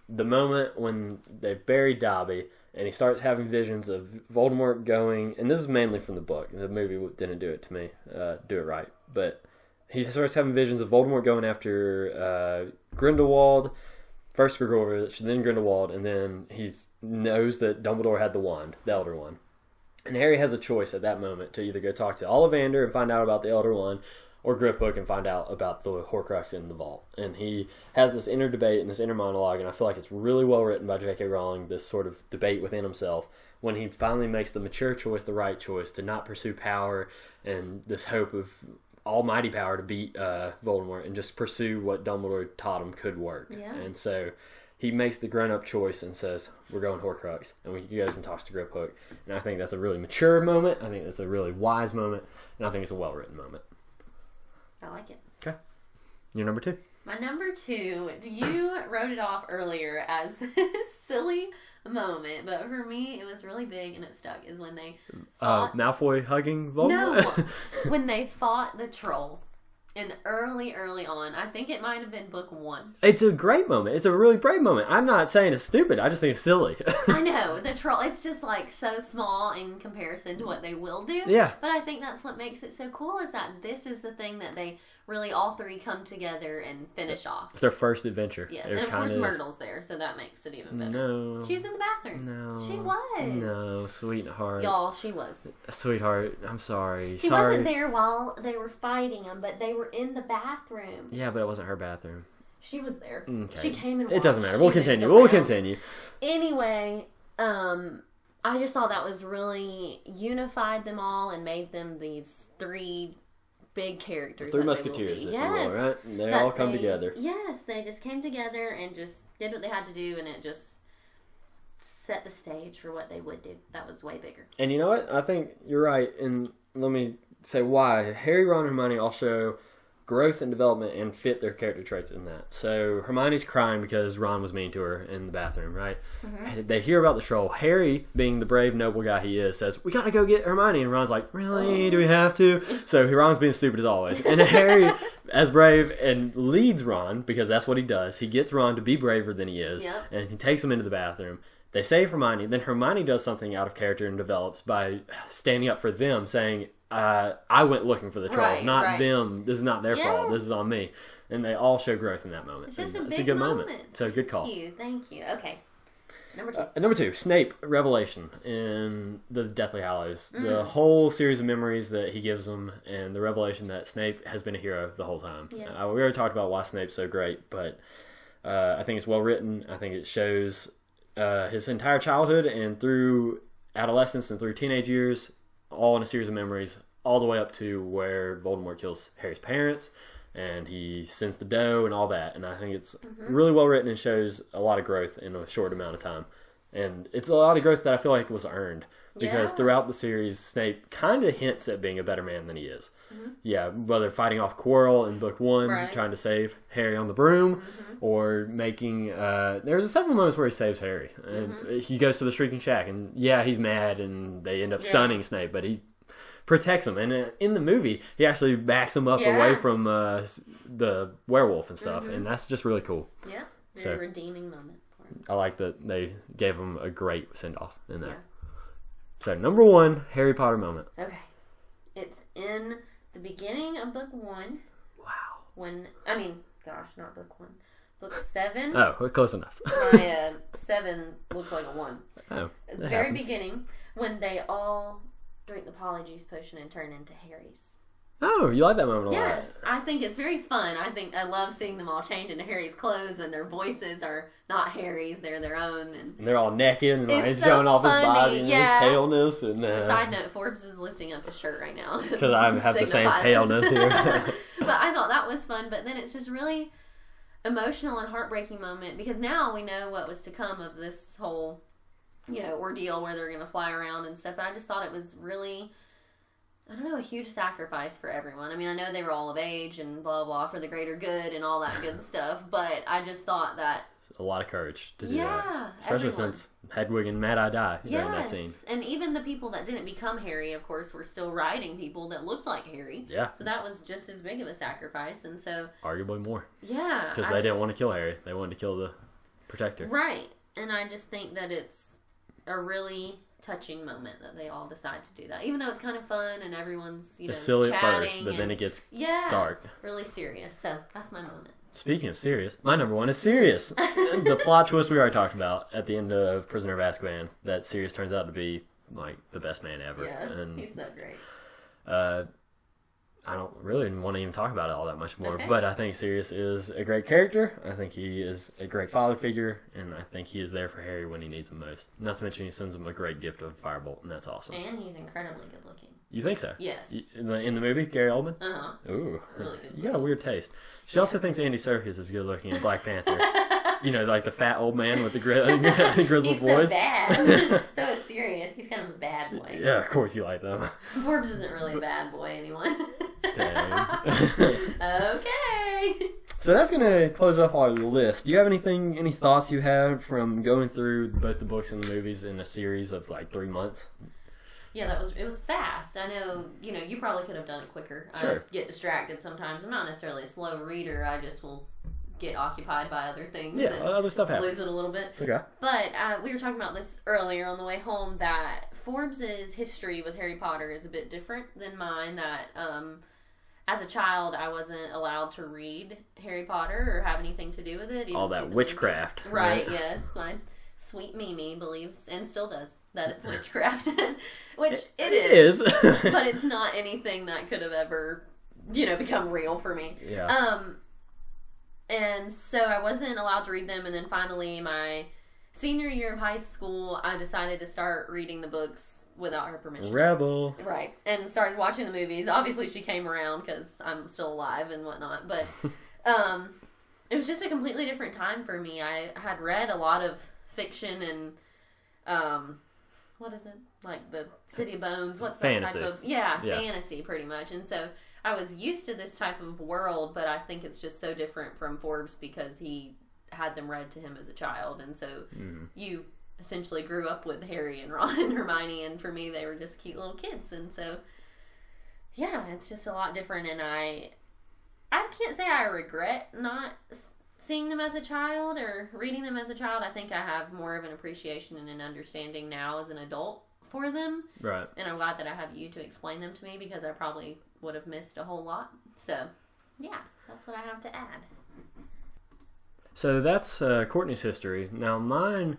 Speaker 1: The moment when they buried Dobby, and he starts having visions of Voldemort going, and this is mainly from the book. The movie didn't do it to me, do it right. But he starts having visions of Voldemort going after Grindelwald, first Gregorius, then Grindelwald, and then he knows that Dumbledore had the wand, the Elder Wand. And Harry has a choice at that moment to either go talk to Ollivander and find out about the Elder Wand, or Griphook and find out about the Horcrux in the vault. And he has this inner debate and this inner monologue, and I feel like it's really well written by J.K. Rowling, this sort of debate within himself, when he finally makes the mature choice, the right choice, to not pursue power and this hope of almighty power to beat Voldemort, and just pursue what Dumbledore taught him could work.
Speaker 2: Yeah.
Speaker 1: And so he makes the grown-up choice and says, we're going Horcrux. And he goes and talks to Griphook. And I think that's a really mature moment. I think that's a really wise moment. And I think it's a well-written moment.
Speaker 2: I like it.
Speaker 1: Okay. Your number 2.
Speaker 2: My number 2, you wrote it off earlier as this silly moment, but for me, it was really big and it stuck, is when they fought...
Speaker 1: Malfoy hugging Voldemort?
Speaker 2: No! When they fought the troll. And early on, I think it might have been book 1.
Speaker 1: It's a great moment. It's a really brave moment. I'm not saying it's stupid. I just think it's silly.
Speaker 2: I know. The troll, it's just like so small in comparison to what they will do.
Speaker 1: Yeah.
Speaker 2: But I think that's what makes it so cool, is that this is the thing that they really all 3 come together and finish off.
Speaker 1: It's their first adventure.
Speaker 2: Yes, and of course Myrtle's there, so that makes it even better.
Speaker 1: No.
Speaker 2: She was in the bathroom.
Speaker 1: No.
Speaker 2: She was.
Speaker 1: No, sweetheart.
Speaker 2: Y'all, she was.
Speaker 1: Sweetheart, I'm sorry.
Speaker 2: She wasn't there while they were fighting them, but they were in the bathroom.
Speaker 1: Yeah, but it wasn't her bathroom.
Speaker 2: She was there.
Speaker 1: Okay.
Speaker 2: She came and watched.
Speaker 1: It doesn't matter. We'll continue.
Speaker 2: Anyway, I just thought that was really unified them all and made them these 3 big characters.
Speaker 1: 3 Musketeers, if you will, right? They all come together.
Speaker 2: Yes, they just came together and just did what they had to do, and it just set the stage for what they would do. That was way bigger.
Speaker 1: And you know what? I think you're right, and let me say why. Harry, Ron, and Hermione all show growth and development and fit their character traits in that. So Hermione's crying because Ron was mean to her in the bathroom, right? Mm-hmm. They hear about the troll. Harry, being the brave, noble guy he is, says, "We gotta go get Hermione." And Ron's like, "Really? Do we have to?" So Ron's being stupid as always. And Harry, as brave, and leads Ron, because that's what he does. He gets Ron to be braver than he is, and he takes him into the bathroom. They save Hermione. Then Hermione does something out of character and develops by standing up for them, saying, I went looking for the troll, not them. This is not their fault. This is on me. And they all show growth in that moment.
Speaker 2: It's just
Speaker 1: it's a good moment. So good call.
Speaker 2: Thank you. Okay.
Speaker 1: Number two, Snape revelation in the Deathly Hallows. The whole series of memories that he gives them, and the revelation that Snape has been a hero the whole time. Yeah. We already talked about why Snape's so great, but I think it's well written. I think it shows his entire childhood and through adolescence and through teenage years, all in a series of memories, all the way up to where Voldemort kills Harry's parents and he sends the dough and all that. And I think it's really well written and shows a lot of growth in a short amount of time. And it's a lot of growth that I feel like was earned, because throughout the series, Snape kind of hints at being a better man than he is. Yeah, whether fighting off Quirrell in book 1, trying to save Harry on the broom, or making... there's several moments where he saves Harry. And he goes to the Shrieking Shack, and he's mad, and they end up stunning Snape, but he protects him. And in the movie, he actually backs him up away from the werewolf and stuff, and that's just really cool.
Speaker 2: Yeah, very redeeming moment for him.
Speaker 1: I like that they gave him a great send-off in that. So, number 1, Harry Potter moment.
Speaker 2: Okay. It's in the beginning of book 1.
Speaker 1: Wow.
Speaker 2: Not book 1. Book 7.
Speaker 1: Oh, we're close enough.
Speaker 2: My 7 looked like a 1.
Speaker 1: Oh,
Speaker 2: at the very beginning, when they all drink the Polyjuice potion and turn into Harry's.
Speaker 1: Oh, you like that moment a lot.
Speaker 2: Yes, I think it's very fun. I love seeing them all change into Harry's clothes when their voices are not Harry's, they're their own. And
Speaker 1: they're all naked and like showing off his body and his paleness. And,
Speaker 2: side note, Forbes is lifting up his shirt right now.
Speaker 1: Because I have the same paleness here.
Speaker 2: But I thought that was fun, but then it's just really emotional and heartbreaking moment, because now we know what was to come of this whole, ordeal where they're going to fly around and stuff. But I just thought it was really... a huge sacrifice for everyone. I mean, I know they were all of age and blah, blah, for the greater good and all that good stuff, but I just thought that... A
Speaker 1: lot of courage to do that. Especially since Hedwig and Mad Eye die during that scene.
Speaker 2: And even the people that didn't become Harry, of course, were still riding people that looked like Harry.
Speaker 1: Yeah.
Speaker 2: So that was just as big of a sacrifice, and so...
Speaker 1: Arguably more.
Speaker 2: Yeah.
Speaker 1: Because they didn't want to kill Harry. They wanted to kill the protector.
Speaker 2: Right. And I just think that it's a really... touching moment that they all decide to do that, even though it's kind of fun and everyone's
Speaker 1: it's silly at first, but then it gets dark,
Speaker 2: really serious. So that's my moment.
Speaker 1: Speaking of serious, my number 1 is Sirius. The plot twist we already talked about at the end of Prisoner of Azkaban, that Sirius turns out to be like the best man ever.
Speaker 2: Yes, he's so great.
Speaker 1: I don't really want to even talk about it all that much more, but I think Sirius is a great character. I think he is a great father figure, and I think he is there for Harry when he needs him most. Not to mention he sends him a great gift of Firebolt, and that's awesome.
Speaker 2: And he's incredibly good looking.
Speaker 1: You think so?
Speaker 2: Yes.
Speaker 1: In the movie, Gary Oldman?
Speaker 2: Uh-huh.
Speaker 1: Ooh.
Speaker 2: Really good.
Speaker 1: You got a weird taste. She also thinks Andy Serkis is good looking in Black Panther. Like the fat old man with the grizzled voice.
Speaker 2: He's so bad. So it's serious. He's kind of a bad boy.
Speaker 1: Yeah, of course you like them.
Speaker 2: Forbes isn't really a bad boy, anyone.
Speaker 1: Dang.
Speaker 2: Okay.
Speaker 1: So that's going to close off our list. Do you have any thoughts you have from going through both the books and the movies in a series of like 3 months?
Speaker 2: Yeah, it was fast. I know, you probably could have done it quicker.
Speaker 1: Sure.
Speaker 2: I get distracted sometimes. I'm not necessarily a slow reader. I just will get occupied by other things.
Speaker 1: Yeah, other stuff happens.
Speaker 2: Lose it a little bit.
Speaker 1: It's okay.
Speaker 2: But we were talking about this earlier on the way home, that Forbes's history with Harry Potter is a bit different than mine. That as a child, I wasn't allowed to read Harry Potter or have anything to do with it.
Speaker 1: All that witchcraft.
Speaker 2: Right, yes. My sweet Mimi believes, and still does, that it's witchcraft. Which it is. But it's not anything that could have ever, become real for me.
Speaker 1: Yeah.
Speaker 2: And so I wasn't allowed to read them, and then finally my senior year of high school, I decided to start reading the books without her permission.
Speaker 1: Rebel.
Speaker 2: Right. And started watching the movies. Obviously she came around because I'm still alive and whatnot, but it was just a completely different time for me. I had read a lot of fiction and what is it? Like the City of Bones. What's that
Speaker 1: fantasy.
Speaker 2: type of... Yeah, fantasy pretty much. And so I was used to this type of world, but I think it's just so different from Forbes because he had them read to him as a child, and so you essentially grew up with Harry and Ron and Hermione, and for me they were just cute little kids, and so yeah, it's just a lot different. And I can't say I regret not seeing them as a child or reading them as a child. I think I have more of an appreciation and an understanding now as an adult for them,
Speaker 1: right? And
Speaker 2: I'm glad that I have you to explain them to me, because I probably would have missed a whole lot. So yeah, that's what I have to add.
Speaker 1: So that's Courtney's history. Now mine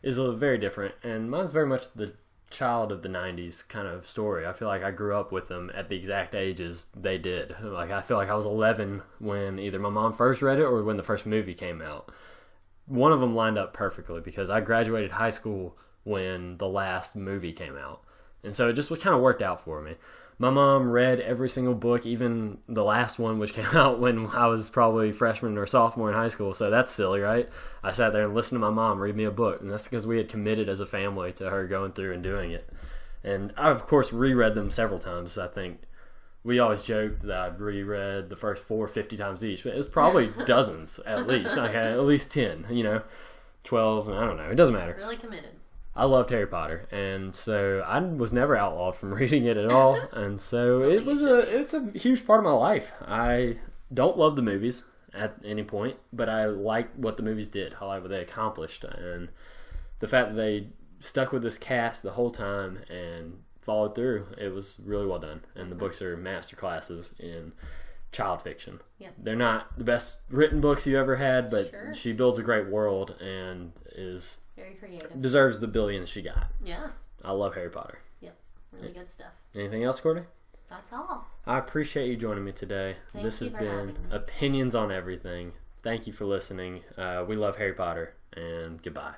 Speaker 1: is very different, and mine's very much the child of the 90s kind of story. I feel like I grew up with them at the exact ages they did. Like, I feel like I was 11 when either my mom first read it or when the first movie came out. One of them lined up perfectly because I graduated high school when the last movie came out. And so it just kind of worked out for me. My mom read every single book, even the last one, which came out when I was probably freshman or sophomore in high school. So that's silly, right? I sat there and listened to my mom read me a book. And that's because we had committed as a family to her going through and doing it. And I, of course, reread them several times. I think we always joked that I'd reread the first 4 50 times each. But it was probably dozens, at least. Like at least 10, 12, I don't know. It doesn't matter.
Speaker 2: Really committed.
Speaker 1: I loved Harry Potter, and so I was never outlawed from reading it at all, and so it's a huge part of my life. I don't love the movies at any point, but I like what the movies did, I like what they accomplished, and the fact that they stuck with this cast the whole time and followed through, it was really well done, and the books are masterclasses in child fiction.
Speaker 2: Yeah.
Speaker 1: They're not the best written books you ever had, but
Speaker 2: sure.
Speaker 1: She builds a great world and is...
Speaker 2: very creative.
Speaker 1: Deserves the billions she got.
Speaker 2: Yeah.
Speaker 1: I love Harry Potter.
Speaker 2: Yep. Really good stuff.
Speaker 1: Anything else, Courtney?
Speaker 2: That's all.
Speaker 1: I appreciate you joining me today. This has been Opinions on Everything. Thank you for listening. We love Harry Potter, and goodbye.